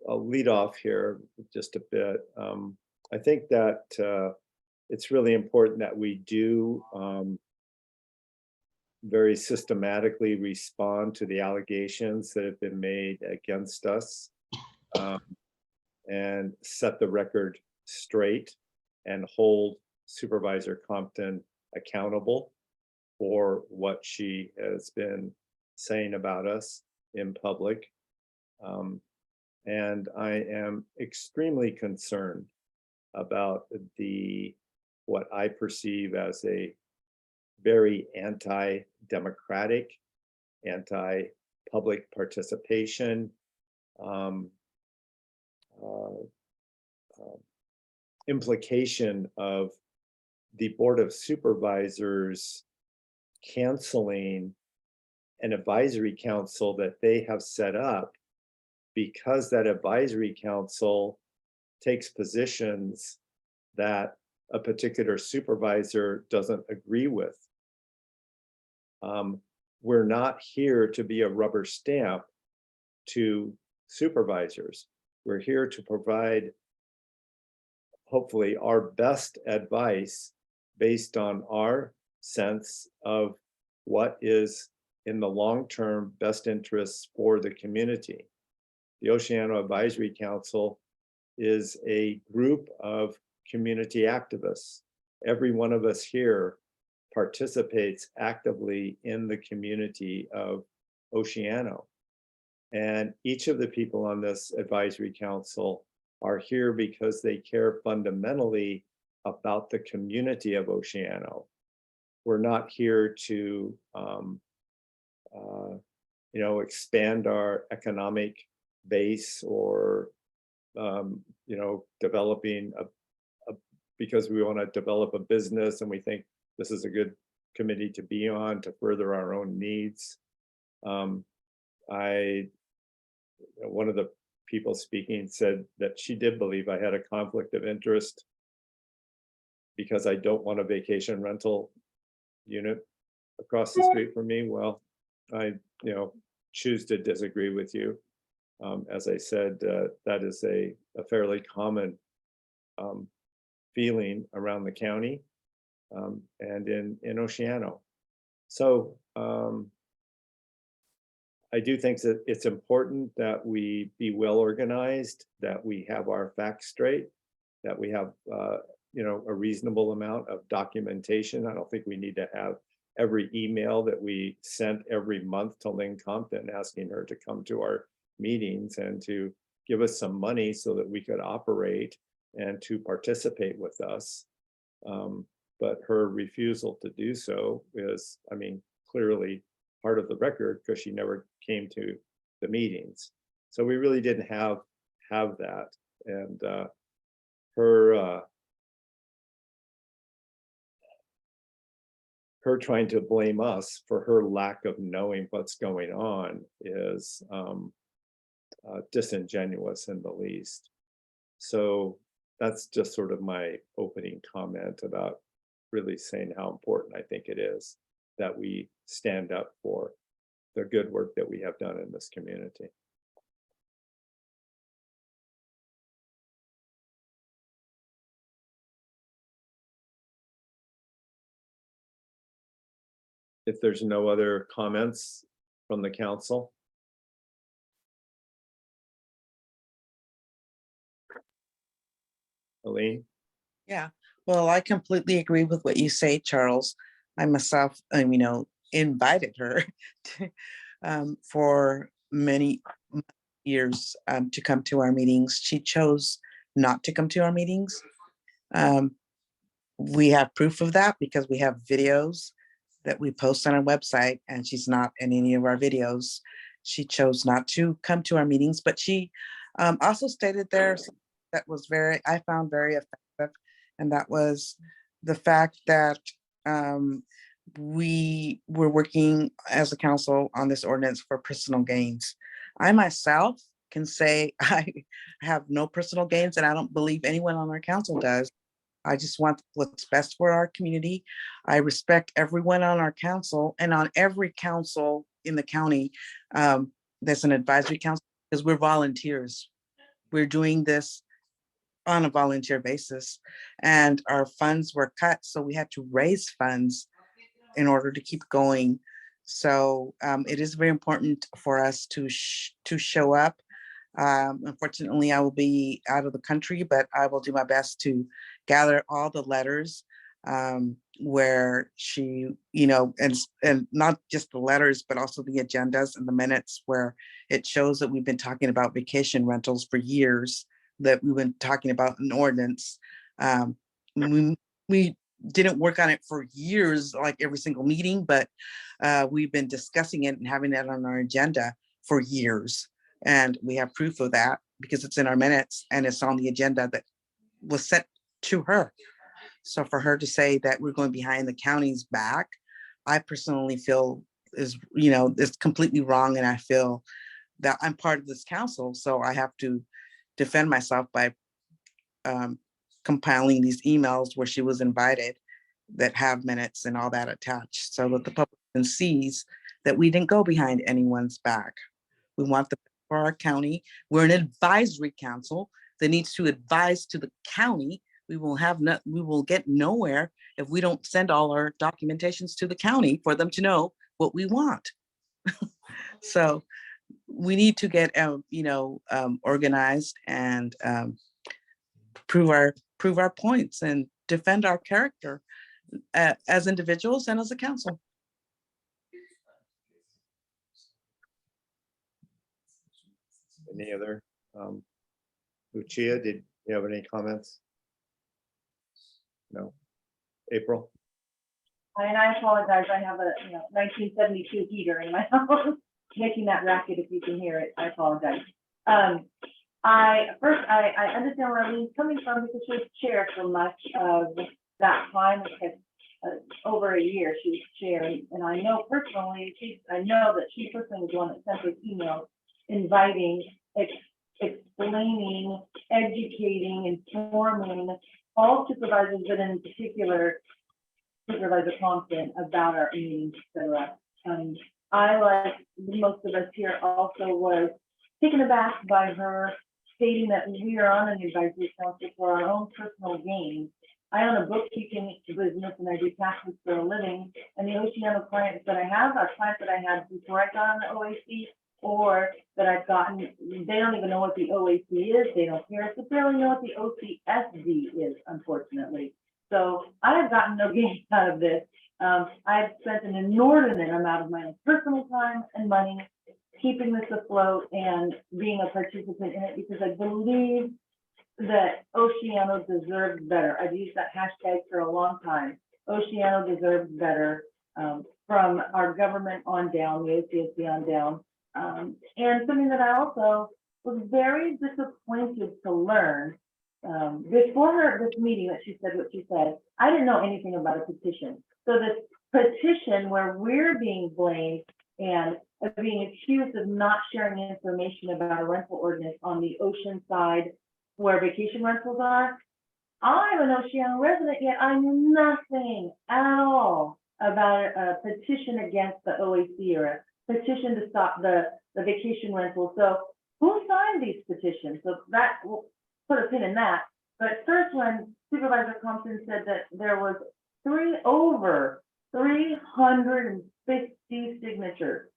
I'll lead off here just a bit. I think that it's really important that we do very systematically respond to the allegations that have been made against us and set the record straight and hold Supervisor Compton accountable for what she has been saying about us in public. And I am extremely concerned about what I perceive as a very anti-democratic, anti-public participation implication of the Board of Supervisors canceling an advisory council that they have set up, because that advisory council takes positions that a particular supervisor doesn't agree with. We're not here to be a rubber stamp to supervisors. We're here to provide, hopefully, our best advice based on our sense of what is in the long-term best interests for the community. The Oceano Advisory Council is a group of community activists. Every one of us here participates actively in the community of Oceano. And each of the people on this advisory council are here because they care fundamentally about the community of Oceano. We're not here to expand our economic base or developing because we want to develop a business and we think this is a good committee to be on to further our own needs. One of the people speaking said that she did believe I had a conflict of interest because I don't want a vacation rental unit across the street from me. Well, I choose to disagree with you. As I said, that is a fairly common feeling around the county and in Oceano. So I do think that it's important that we be well organized, that we have our facts straight, that we have a reasonable amount of documentation. I don't think we need to have every email that we sent every month to Lynn Compton asking her to come to our meetings and to give us some money so that we could operate and to participate with us. But her refusal to do so is, clearly part of the record because she never came to the meetings. So we really didn't have that. And her trying to blame us for her lack of knowing what's going on is disingenuous in the least. So that's just sort of my opening comment about really saying how important I think it is that we stand up for the good work that we have done in this community. If there's no other comments from the council. Aline? Yeah, well, I completely agree with what you say, Charles. I myself, invited her for many years to come to our meetings. She chose not to come to our meetings. We have proof of that because we have videos that we post on our website, and she's not in any of our videos. She chose not to come to our meetings, but she also stated there that was I found very effective, and that was the fact that we were working as a council on this ordinance for personal gains. I myself can say I have no personal gains, and I don't believe anyone on our council does. I just want what's best for our community. I respect everyone on our council, and on every council in the county, there's an advisory council because we're volunteers. We're doing this on a volunteer basis, and our funds were cut, so we had to raise funds in order to keep going. So it is very important for us to show up. Unfortunately, I will be out of the country, but I will do my best to gather all the letters where she, and not just the letters, but also the agendas and the minutes where it shows that we've been talking about vacation rentals for years, that we've been talking about an ordinance. We didn't work on it for years, like every single meeting, but we've been discussing it and having that on our agenda for years. And we have proof of that because it's in our minutes and it's on the agenda that was sent to her. So for her to say that we're going behind the county's back, I personally feel is, is completely wrong. And I feel that I'm part of this council, so I have to defend myself by compiling these emails where she was invited that have minutes and all that attached, so that the public sees that we didn't go behind anyone's back. We want the best for our county. We're an advisory council that needs to advise to the county. We will get nowhere if we don't send all our documentations to the county for them to know what we want. So we need to get organized and prove our points and defend our character as individuals and as a council. Any other? Lucia, did you have any comments? No. April? And I apologize, I have a 1972 heater in my house, making that racket if you can hear it, I apologize. I understand where Arlene's coming from because she was chair for much of that time, because over a year she was chair, and I know personally, I know that she personally was the one that sent those emails inviting, explaining, educating, informing all supervisors, but in particular Supervisor Thompson, about our meetings, etc. I, like most of us here, also was taken aback by her stating that we are on an advisory council for our own personal gain. I own a bookkeeping business and I do taxes for a living, and the Oceano clients that I have are clients that I had before I got on the OAC, or that I've gotten, they don't even know what the OAC is, they don't care, they barely know what the OCSD is, unfortunately. So I have gotten no gain out of this. I've spent an inordinate amount of my own personal time and money keeping this afloat and being a participant in it, because I believe that Oceano deserves better. I've used that hashtag for a long time. Oceano deserves better, from our government on down, the OCSD on down. And something that I also was very disappointed to learn before this meeting, that she said what she said, I didn't know anything about a petition. So this petition where we're being blamed and being accused of not sharing information about a rental ordinance on the ocean side where vacation rentals are. I'm an Oceano resident, yet I knew nothing at all about a petition against the OAC or a petition to stop the vacation rental. So who signed these petitions? So that will put a pin in that. But first, when Supervisor Thompson said that there was over 350 signatures,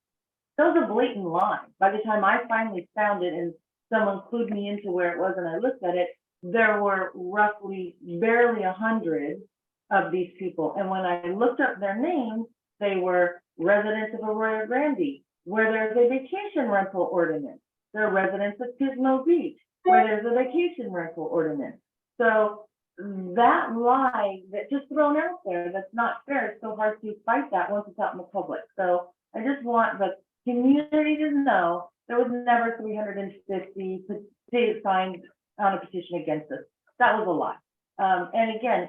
that was a blatant lie. By the time I finally found it and someone clued me into where it was and I looked at it, there were roughly barely 100 of these people. And when I looked up their names, they were residents of Arroyo Grande, where there's a vacation rental ordinance. They're residents of Pismo Beach, where there's a vacation rental ordinance. So that lie that just thrown out there, that's not fair. It's so hard to fight that once it's out in the public. So I just want the community to know there was never 350 signed on a petition against us. That was a lie. And again,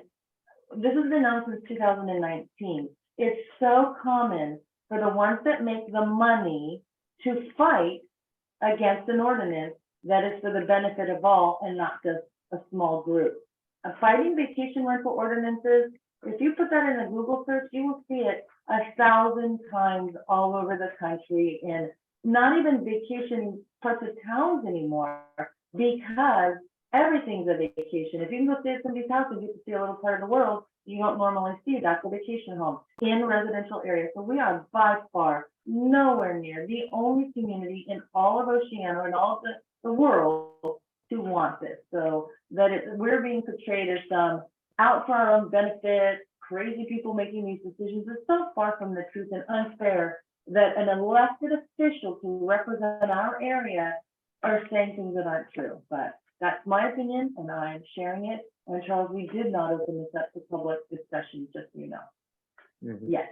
this has been known since 2019. It's so common for the ones that make the money to fight against an ordinance that is for the benefit of all and not just a small group. Fighting vacation rental ordinances, if you put that in a Google search, you will see it 1,000 times all over the country, in not even vacation parts of towns anymore, because everything's a vacation. If you can go stay at somebody's house and get to see a little part of the world you don't normally see, that's a vacation home in residential areas. So we are by far nowhere near the only community in all of Oceano and all of the world to want this. So that we're being portrayed as some out for our own benefit, crazy people making these decisions, is so far from the truth and unfair that an elected official to represent our area are saying things that aren't true. But that's my opinion, and I'm sharing it. And Charles, we did not open this up to public discussion, just so you know. Mhm. Yes.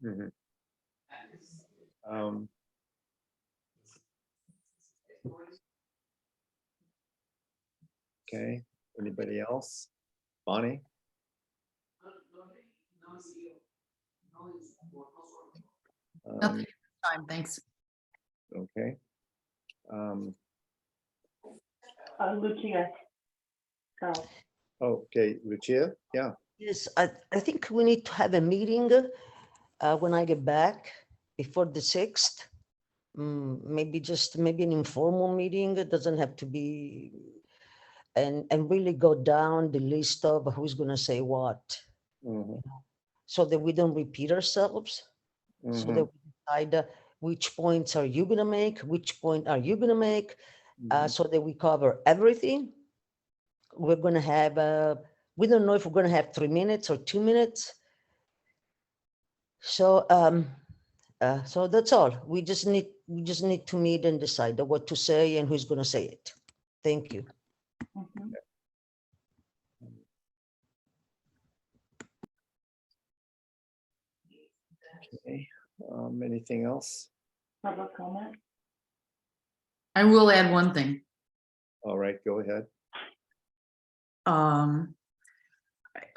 Mhm. Okay, anybody else? Bonnie? Nothing at this time, thanks. Okay. Lucia. So, Okay, Lucia, yeah. Yes, I think we need to have a meeting when I get back before the 6th. Maybe an informal meeting. It doesn't have to be, and really go down the list of who's going to say what, Mhm, so that we don't repeat ourselves. So that mhm, we decide which points are you going to make, which point are you going to make, mhm. so that we cover everything. We're going to have, we don't know if we're going to have 3 minutes or 2 minutes. So, so that's all. We just need to meet and decide what to say and who's going to say it. Thank you. mhm. Okay, anything else? Public comment? I will add one thing. All right, go ahead.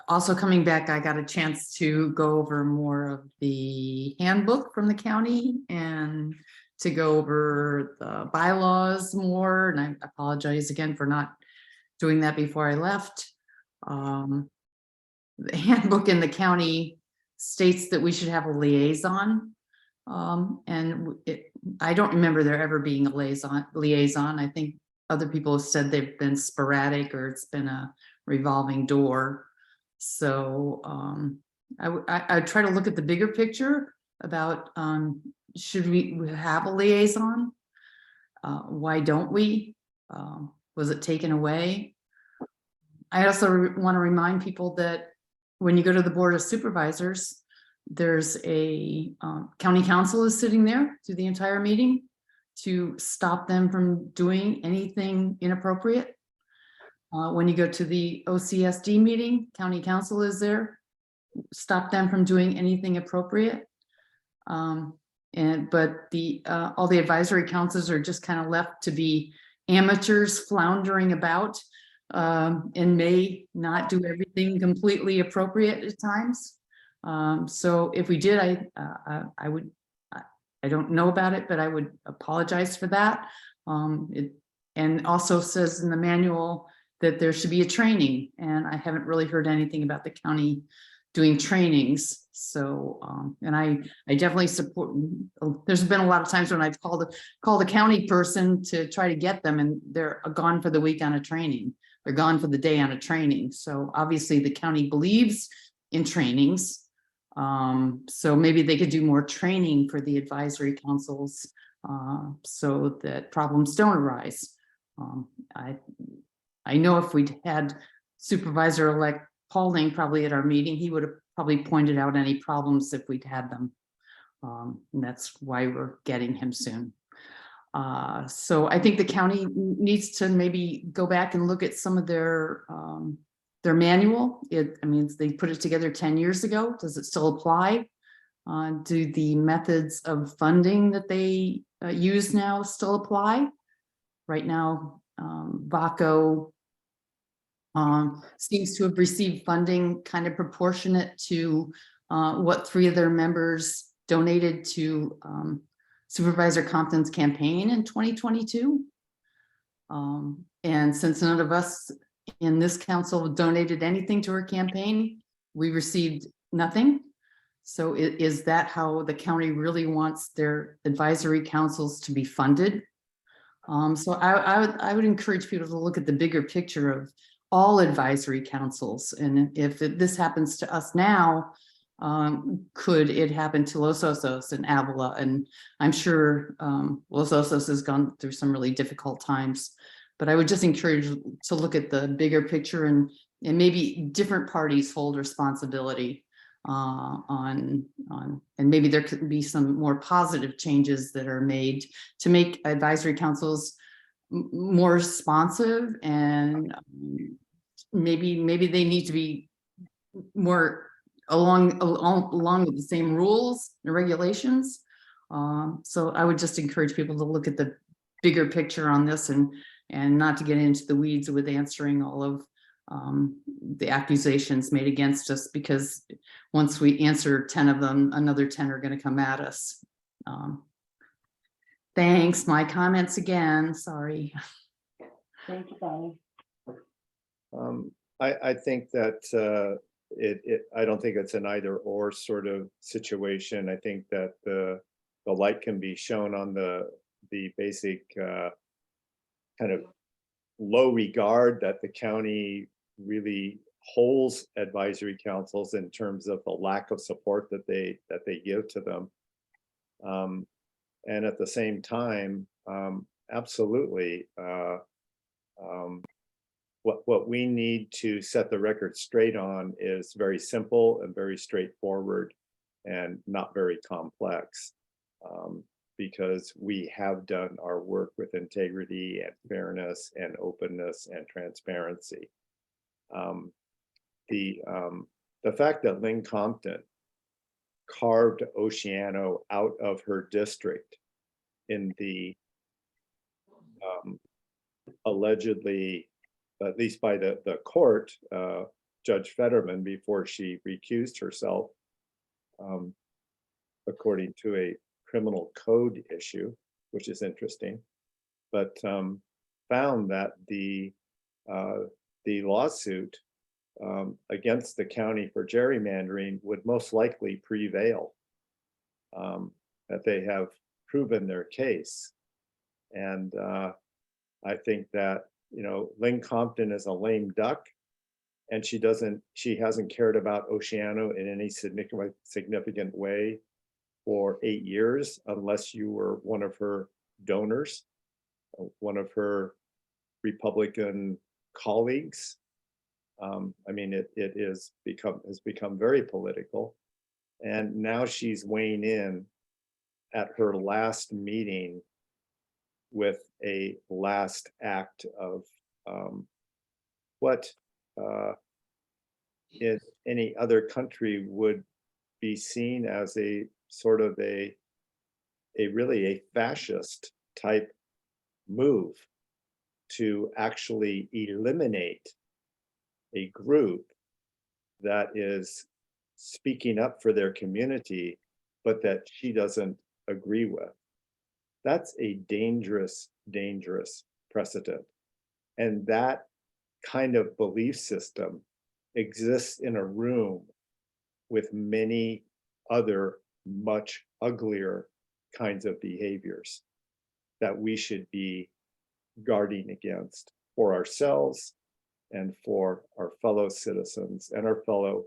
Also coming back, I got a chance to go over more of the handbook from the county and to go over the bylaws more. And I apologize again for not doing that before I left. The handbook in the county states that we should have a liaison. I don't remember there ever being a liaison. I think other people have said they've been sporadic or it's been a revolving door. So I try to look at the bigger picture about should we have a liaison? Why don't we? Was it taken away? I also want to remind people that when you go to the Board of Supervisors, there's a county council is sitting there through the entire meeting to stop them from doing anything inappropriate. When you go to the OCSD meeting, county council is there, stop them from doing anything appropriate. But all the advisory councils are just kind of left to be amateurs floundering about and may not do everything completely appropriate at times. So if we did, I don't know about it, but I would apologize for that. And also says in the manual that there should be a training, and I haven't really heard anything about the county doing trainings. So, and I definitely support, there's been a lot of times when I've called a county person to try to get them and they're gone for the week on a training. They're gone for the day on a training. So obviously the county believes in trainings. So maybe they could do more training for the advisory councils so that problems don't arise. I know if we'd had Supervisor-elect Paulding probably at our meeting, he would have probably pointed out any problems if we'd had them. And that's why we're getting him soon. So I think the county needs to maybe go back and look at some of their manual. I mean, they put it together 10 years ago. Does it still apply? Do the methods of funding that they use now still apply? Right now, VACO seems to have received funding kind of proportionate to what 3 of their members donated to Supervisor Compton's campaign in 2022. And since none of us in this council donated anything to her campaign, we received nothing. So is that how the county really wants their advisory councils to be funded? So I would encourage people to look at the bigger picture of all advisory councils. And if this happens to us now, could it happen to Los Osos and Avila? And I'm sure Los Osos has gone through some really difficult times, but I would just encourage to look at the bigger picture and maybe different parties hold responsibility and maybe there could be some more positive changes that are made to make advisory councils more responsive, and maybe they need to be more along with the same rules and regulations. So I would just encourage people to look at the bigger picture on this and not to get into the weeds with answering all of the accusations made against us, because once we answer 10 of them, another 10 are going to come at us. Thanks, my comments again, sorry. Thank you, Bonnie. I think that I don't think it's an either or sort of situation. I think that the light can be shown on the basic kind of low regard that the county really holds advisory councils in terms of the lack of support that they give to them. And at the same time, absolutely, what we need to set the record straight on is very simple and very straightforward and not very complex, because we have done our work with integrity and fairness and openness and transparency. The fact that Lynn Compton carved Oceano out of her district in the allegedly, at least by the court, Judge Fetterman, before she recused herself, according to a criminal code issue, which is interesting, but found that the lawsuit against the county for gerrymandering would most likely prevail, that they have proven their case. And I think that, you know, Lynn Compton is a lame duck, and she hasn't cared about Oceano in any significant way for 8 years, unless you were one of her donors, one of her Republican colleagues. I mean, it has become very political, and now she's weighing in at her last meeting with a last act of what in any other country would be seen as a sort of a really a fascist type move to actually eliminate a group that is speaking up for their community, but that she doesn't agree with. That's a dangerous, dangerous precedent. And that kind of belief system exists in a room with many other much uglier kinds of behaviors that we should be guarding against for ourselves and for our fellow citizens and our fellow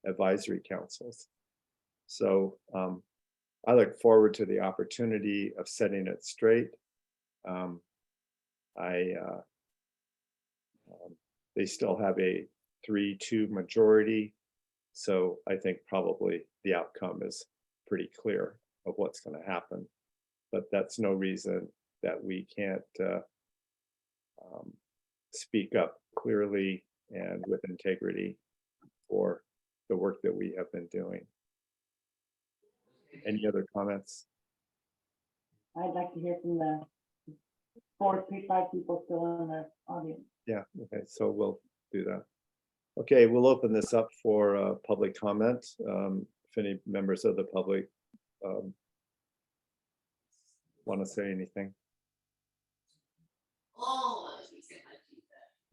advisory councils. So I look forward to the opportunity of setting it straight. They still have a 3-2 majority, so I think probably the outcome is pretty clear of what's going to happen. But that's no reason that we can't speak up clearly and with integrity for the work that we have been doing. Any other comments? I'd like to hear from the 4 to 5 people still in the audience. Yeah, okay, so we'll do that. Okay, we'll open this up for public comment. If any members of the public want to say anything.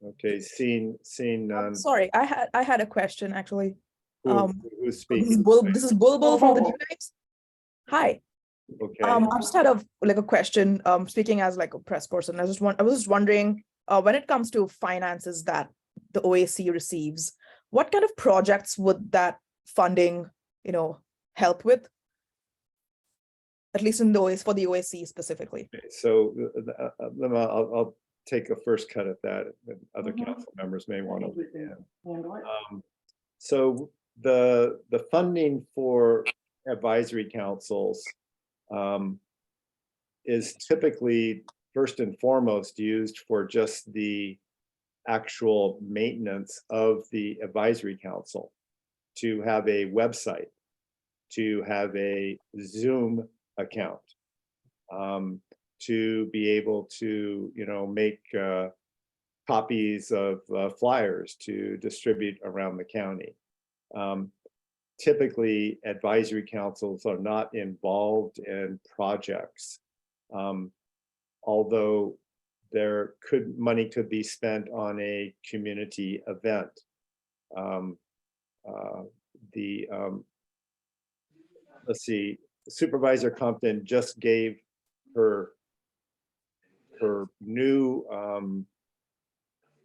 Okay, seeing none. Sorry, I had a question actually. Who's This is speaking? This is Bulbul from the New Times. Hi. Okay, I just had a question. Speaking as like a press person, I was just wondering, when it comes to finances that the OAC receives, what kind of projects would that funding, help with? At least in the OAC, for the OAC specifically. so I'll take a first cut at that, and other Mhm. council members may want to. Handle it. So the funding for advisory councils is typically first and foremost used for just the actual maintenance of the advisory council, to have a website, to have a Zoom account, to be able to, make copies of flyers to distribute around the county. typically advisory councils are not involved in projects. Although money could be spent on a community event. Let's see, Supervisor Compton just gave her new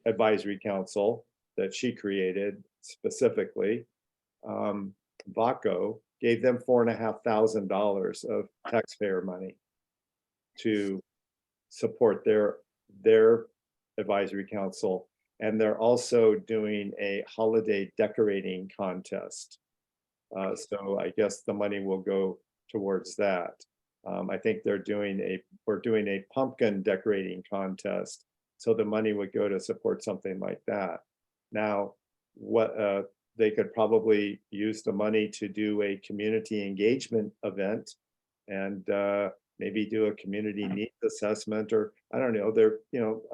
advisory council that she created specifically. VACO gave them $4,500 of taxpayer money to support their advisory council. And they're also doing a holiday decorating contest. So I guess the money will go towards that. I think we're doing a pumpkin decorating contest. So the money would go to support something like that. Now, what they could probably use the money to do a community engagement event and maybe do a community needs assessment, or I don't know, there,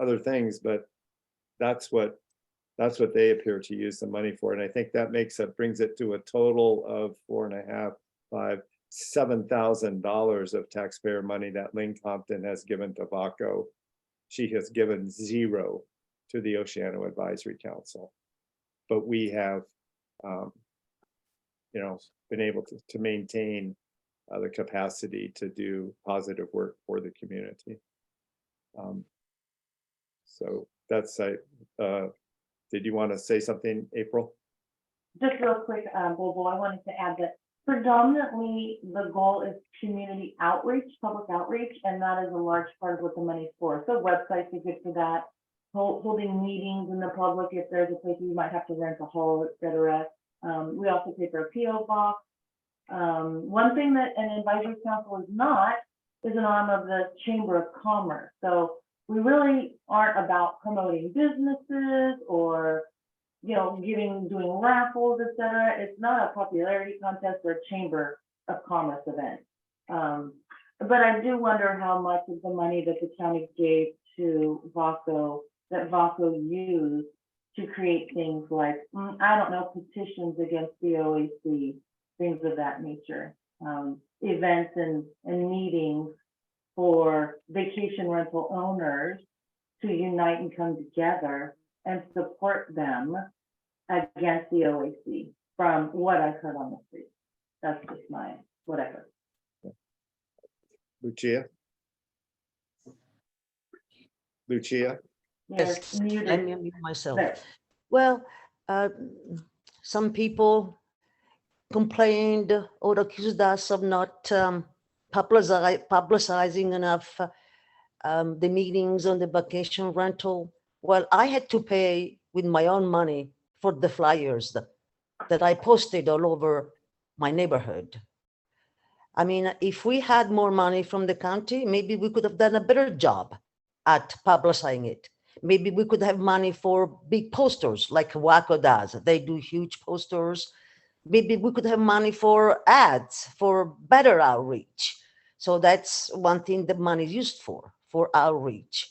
other things, but that's what they appear to use the money for. And I think that brings it to a total of $7,000 of taxpayer money that Lynn Compton has given to VACO. She has given zero to the Oceano Advisory Council. But we have, been able to maintain the capacity to do positive work for the community. So that's, did you want to say something, April? Just real quick, Bobo, I wanted to add that predominantly the goal is community outreach, public outreach, and that is a large part of what the money's for. So websites are good for that, holding meetings in the public if there's a place you might have to rent a hall, etc. We also pay for a PO box. One thing that an advisory council is not is an arm of the Chamber of Commerce. So we really aren't about promoting businesses or doing raffles, etc. It's not a popularity contest or a Chamber of Commerce event. But I do wonder how much of the money that the county gave to VACO, that VACO used to create things like, I don't know, petitions against the OAC, things of that nature, events and meetings for vacation rental owners to unite and come together and support them against the OAC, from what I've heard on the street. That's just my whatever. Lucia? Yes, You're muted. I'm muting myself. There. Well, some people complained or accused us of not publicizing enough the meetings on the vacation rental. Well, I had to pay with my own money for the flyers that I posted all over my neighborhood. I mean, if we had more money from the county, maybe we could have done a better job at publicizing it. Maybe we could have money for big posters like WACO does. They do huge posters. Maybe we could have money for ads, for better outreach. So that's one thing that money is used for outreach.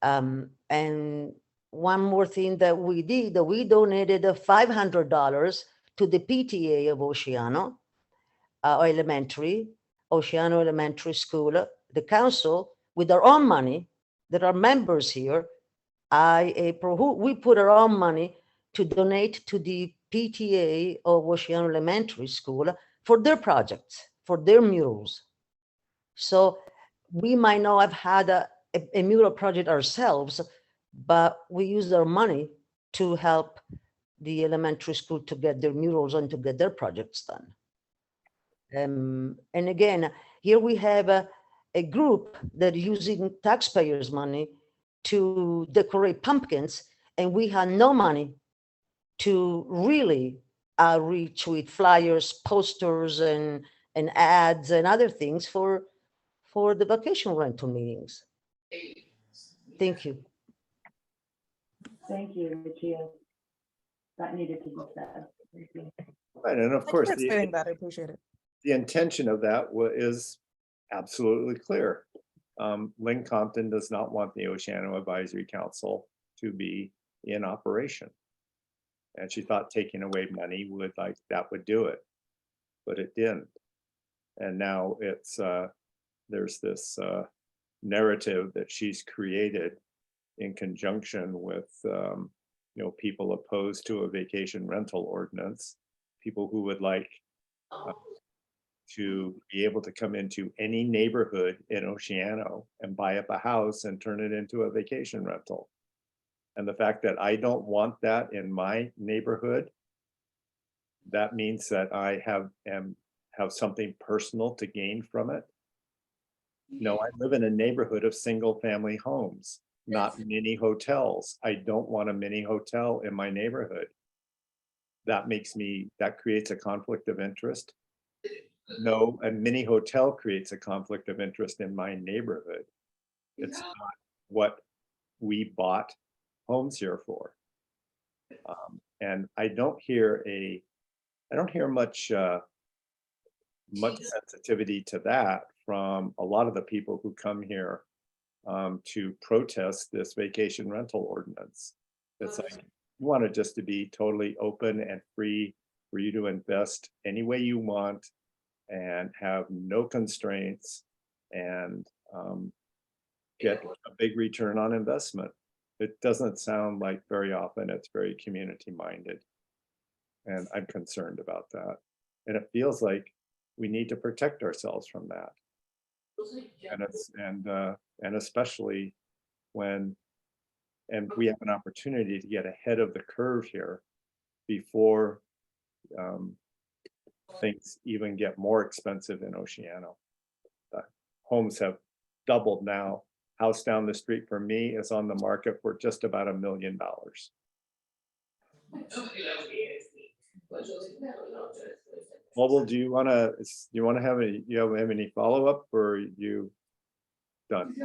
And one more thing that we did, we donated $500 to the PTA of Oceano Oceano Elementary School, the council, with our own money, that are members here, we put our own money to donate to the PTA of Oceano Elementary School for their projects, for their murals. So we might not have had a mural project ourselves, but we used our money to help the elementary school to get their murals and to get their projects done. And again, here we have a group that using taxpayers' money to decorate pumpkins, and we had no money to really outreach with flyers, posters, and ads and other things for the vacation rental meetings. Thank you. Thank you, Lucia. That needed to be said. Thank you. Right, and of Thanks course, for explaining that. I appreciate it. the intention of that is absolutely clear. Lynn Compton does not want the Oceano Advisory Council to be in operation. And she thought taking away money would do it. but it didn't. And now it's, there's this narrative that she's created in conjunction with, you know, people opposed to a vacation rental ordinance, people who would like to be able to come into any neighborhood in Oceano and buy up a house and turn it into a vacation rental. And the fact that I don't want that in my neighborhood, that means that I have something personal to gain from it. No, I live in a neighborhood of single family homes, not mini hotels. I don't want a mini hotel in my neighborhood. That creates a conflict of interest. No, a mini hotel creates a conflict of interest in my neighborhood. It's not what we bought homes here for. And I don't hear much sensitivity to that from a lot of the people who come here to protest this vacation rental ordinance. It's like, you want it just to be totally open and free for you to invest any way you want and have no constraints and get a big return on investment. It doesn't sound like very often it's very community minded. And I'm concerned about that. And it feels like we need to protect ourselves from that. And especially when we have an opportunity to get ahead of the curve here before things even get more expensive in Oceano. Homes have doubled now. House down the street from me is on the market for just about $1 million. Mobile, do you want to have any follow-up, or are you done?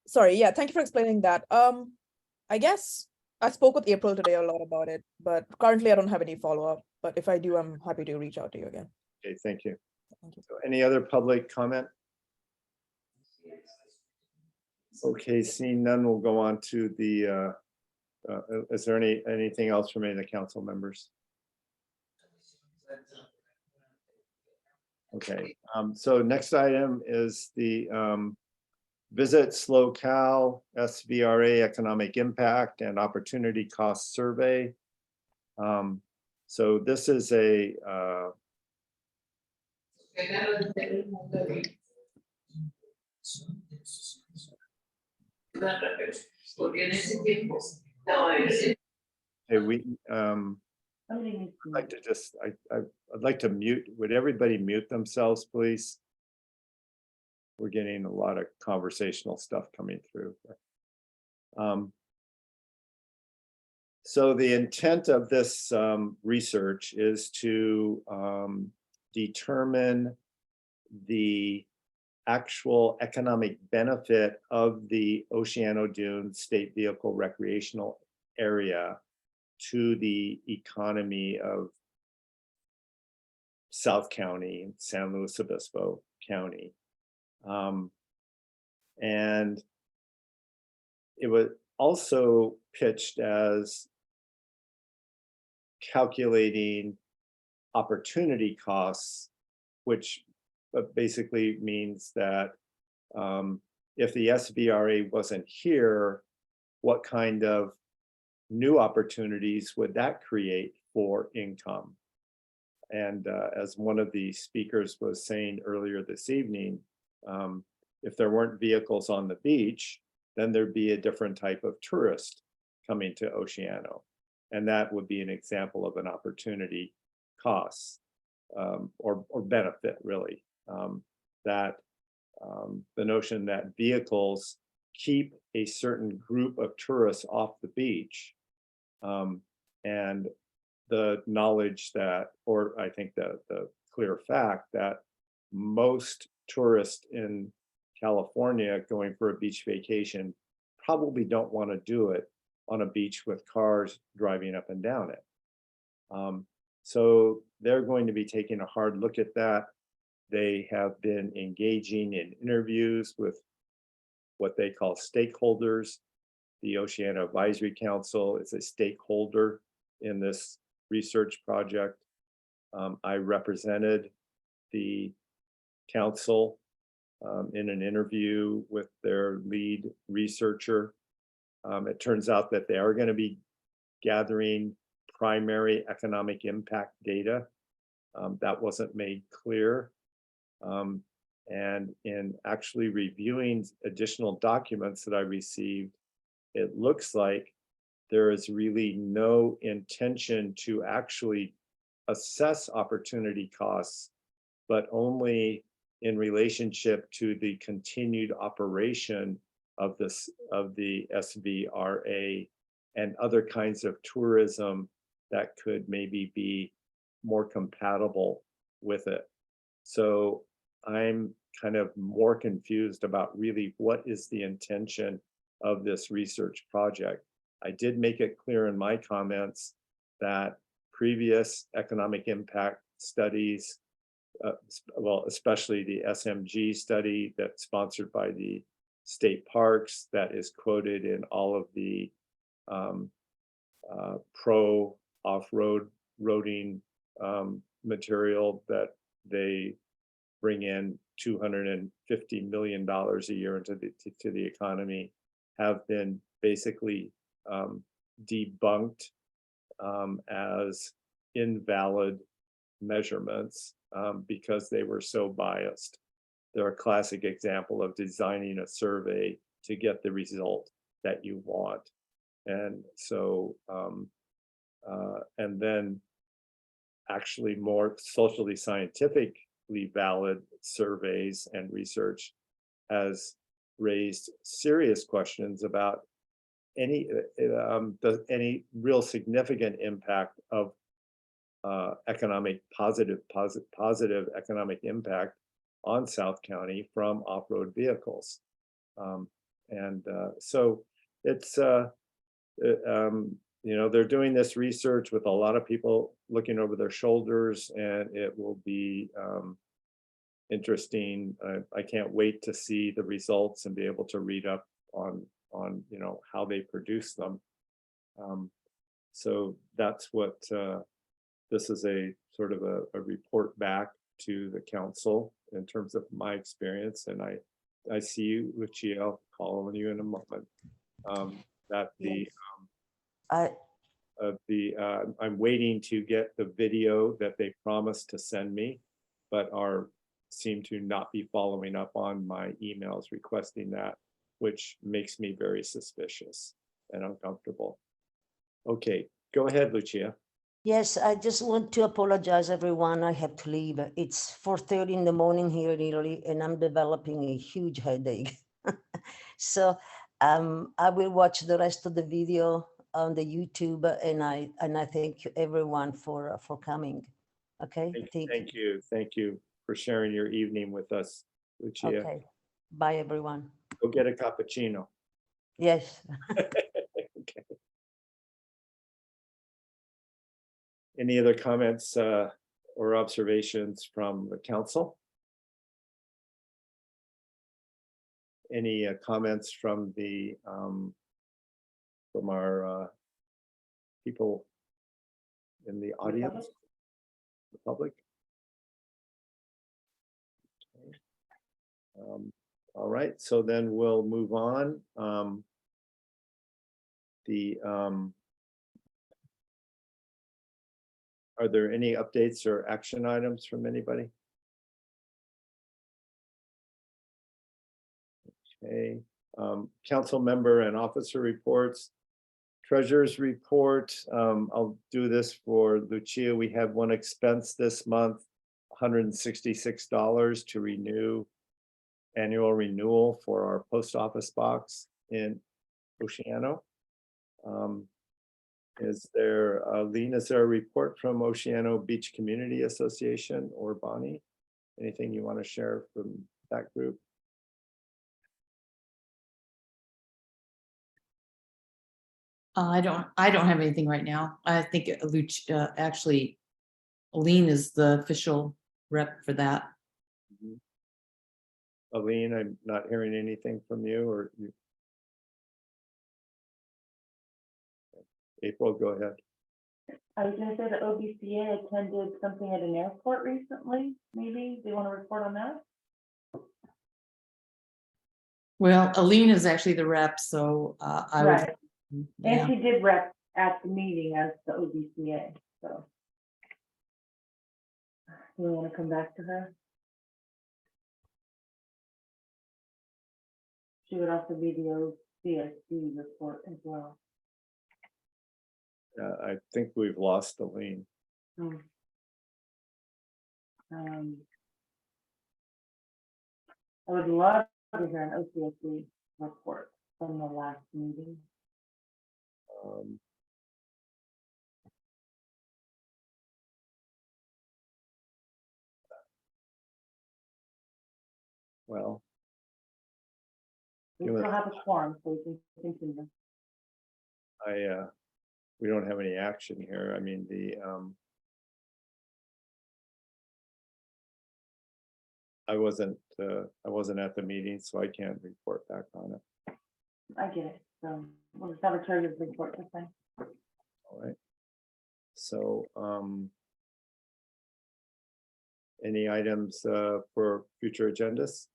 Sorry, yeah, thank you for explaining that. I guess I spoke with April today a lot about it, but currently I don't have any follow-up. But if I do, I'm happy to reach out to you again. Okay, thank you. Thank you. So any other public comment? Okay, seeing none, we'll go on to the, is there anything else from any of the council members? Okay, so next item is the Visit SlowCal SVRA Economic Impact and Opportunity Cost Survey. So this is a I'd like to mute. Would everybody mute themselves, please? We're getting a lot of conversational stuff coming through. So the intent of this research is to determine the actual economic benefit of the Oceano Dunes State Vehicle Recreational Area to the economy of South County, San Luis Obispo County. And it was also pitched as calculating opportunity costs, which basically means that if the SVRA wasn't here, what kind of new opportunities would that create for income? And as one of the speakers was saying earlier this evening, if there weren't vehicles on the beach, then there'd be a different type of tourist coming to Oceano. And that would be an example of an opportunity cost or benefit, really. That the notion that vehicles keep a certain group of tourists off the beach, and the knowledge that, or I think the clear fact that most tourists in California going for a beach vacation probably don't want to do it on a beach with cars driving up and down it. So they're going to be taking a hard look at that. They have been engaging in interviews with what they call stakeholders. The Oceano Advisory Council is a stakeholder in this research project. I represented the council in an interview with their lead researcher. It turns out that they are going to be gathering primary economic impact data. That wasn't made clear. And in actually reviewing additional documents that I received, it looks like there is really no intention to actually assess opportunity costs, but only in relationship to the continued operation of this, of the SVRA and other kinds of tourism that could maybe be more compatible with it. So I'm kind of more confused about really what is the intention of this research project. I did make it clear in my comments that previous economic impact studies, well, especially the SMG study that's sponsored by the state parks, that is quoted in all of the pro off-road roading material, that they bring in $250 million a year into the economy, have been basically debunked as invalid measurements because they were so biased. They're a classic example of designing a survey to get the result that you want. And so, and then actually more socially scientifically valid surveys and research has raised serious questions about any real significant impact of positive economic impact on South County from off-road vehicles. So it's you know, they're doing this research with a lot of people looking over their shoulders, and it will be interesting. I can't wait to see the results and be able to read up on you know, how they produce them. So that's what this is, a sort of a report back to the council in terms of my experience. And I see you, Lucia. I'll call on you in a moment. That the I'm waiting to get the video that they promised to send me, but seem to not be following up on my emails requesting that, which makes me very suspicious and uncomfortable. Okay, go ahead, Lucia. Yes, I just want to apologize, everyone. I have to leave. It's 4:30 in the morning here in Italy, and I'm developing a huge headache. So I will watch the rest of the video on the YouTube, and I thank everyone for coming. Okay, Thank you for sharing your evening with us, Lucia. Okay, bye, everyone. Go get a cappuccino. Yes. Okay. Any other comments or observations from the council? Any comments from the from our people in the audience, the public? Okay. All right, so then we'll move on. Are there any updates or action items from anybody? Okay, council member and officer reports. Treasurer's report. I'll do this for Lucia. We have one expense this month, $166 to renew annual renewal for our post office box in Oceano. Is there, Lean, is there a report from Oceano Beach Community Association or Bonnie? Anything you want to share from that group? I don't have anything right now. I think actually, Aline is the official rep for that. Aline, I'm not hearing anything from you, or you. April, go ahead. I was gonna say the OBCA attended something at an airport recently, maybe, they want to report on that? Well, Aline is actually the rep, so I would, Right, yeah. and she did rep at the meeting as the OBCA, so. Do we want to come back to her? She would also be the OCSD report as well. I think we've lost the lean. Hmm. I would love to hear an OCSD report from the last meeting. Um, Well, We Give it- still have a quorum, so we can continue. we don't have any action here. I mean, I wasn't at the meeting, so I can't report back on it. I get it, so we'll just have a treasurer's report this time. All right. So, any items for future agendas?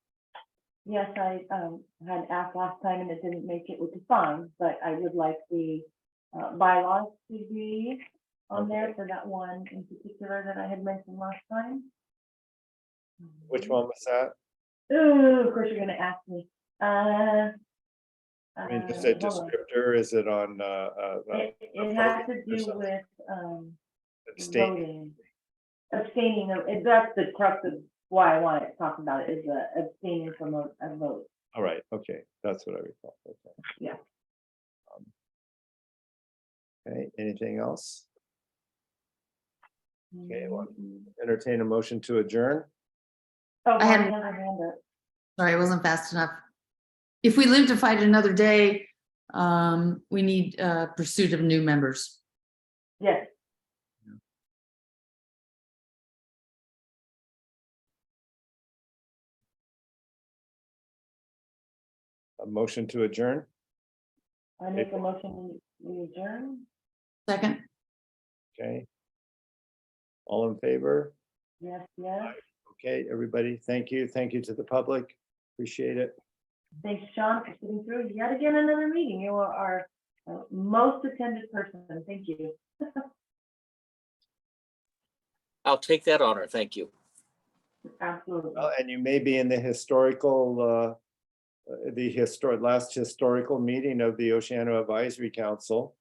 Yes, I had asked last time and it didn't make it, which is fine, but I would like the bylaws to be on there for that one in particular that I had mentioned last time. Which one was that? Ooh, of course you're gonna ask me. I mean, just a Hold on. descriptor, is it on It has to or do something? with abstaining? abstaining, that's the crux of why I wanted to talk about it, is abstaining from a vote. All right, okay, that's what I recall. Okay. Yeah. Okay, anything else? Okay, well, Mhm. entertain a motion to adjourn. Oh, I had- Bonnie has her hand up. Sorry, it wasn't fast enough. If we live to fight another day, we need pursuit of new members. Yes, A motion to adjourn. I make a motion, we adjourn. Second, Okay. All in favor? Yes, yes. Okay, everybody, thank you. Thank you to the public. Appreciate it. Thanks, Sean, for sitting through yet again another meeting. You are our most attended person. Thank you. I'll take that honor. Thank you. Absolutely. Well, and you may be in the historical, last historical meeting of the Oceano Advisory Council,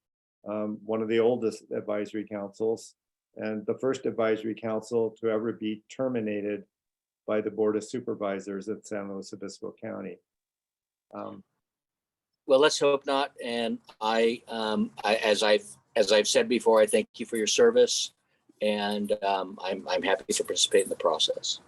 one of the oldest advisory councils, and the first advisory council to ever be terminated by the Board of Supervisors at San Luis Obispo County. Well, let's hope not. And as I've said before, I thank you for your service, and I'm happy to participate in the process.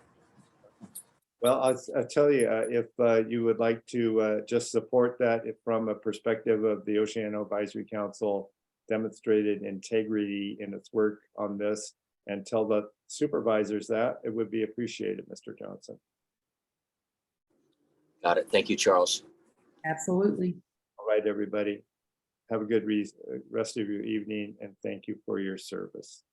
Well, I'll tell you, if you would like to just support that from a perspective of the Oceano Advisory Council demonstrated integrity in its work on this, and tell the supervisors that, it would be appreciated, Mr. Johnson. Got it. Thank you, Charles. absolutely. All right, everybody. Have a good rest of your evening, and thank you for your service.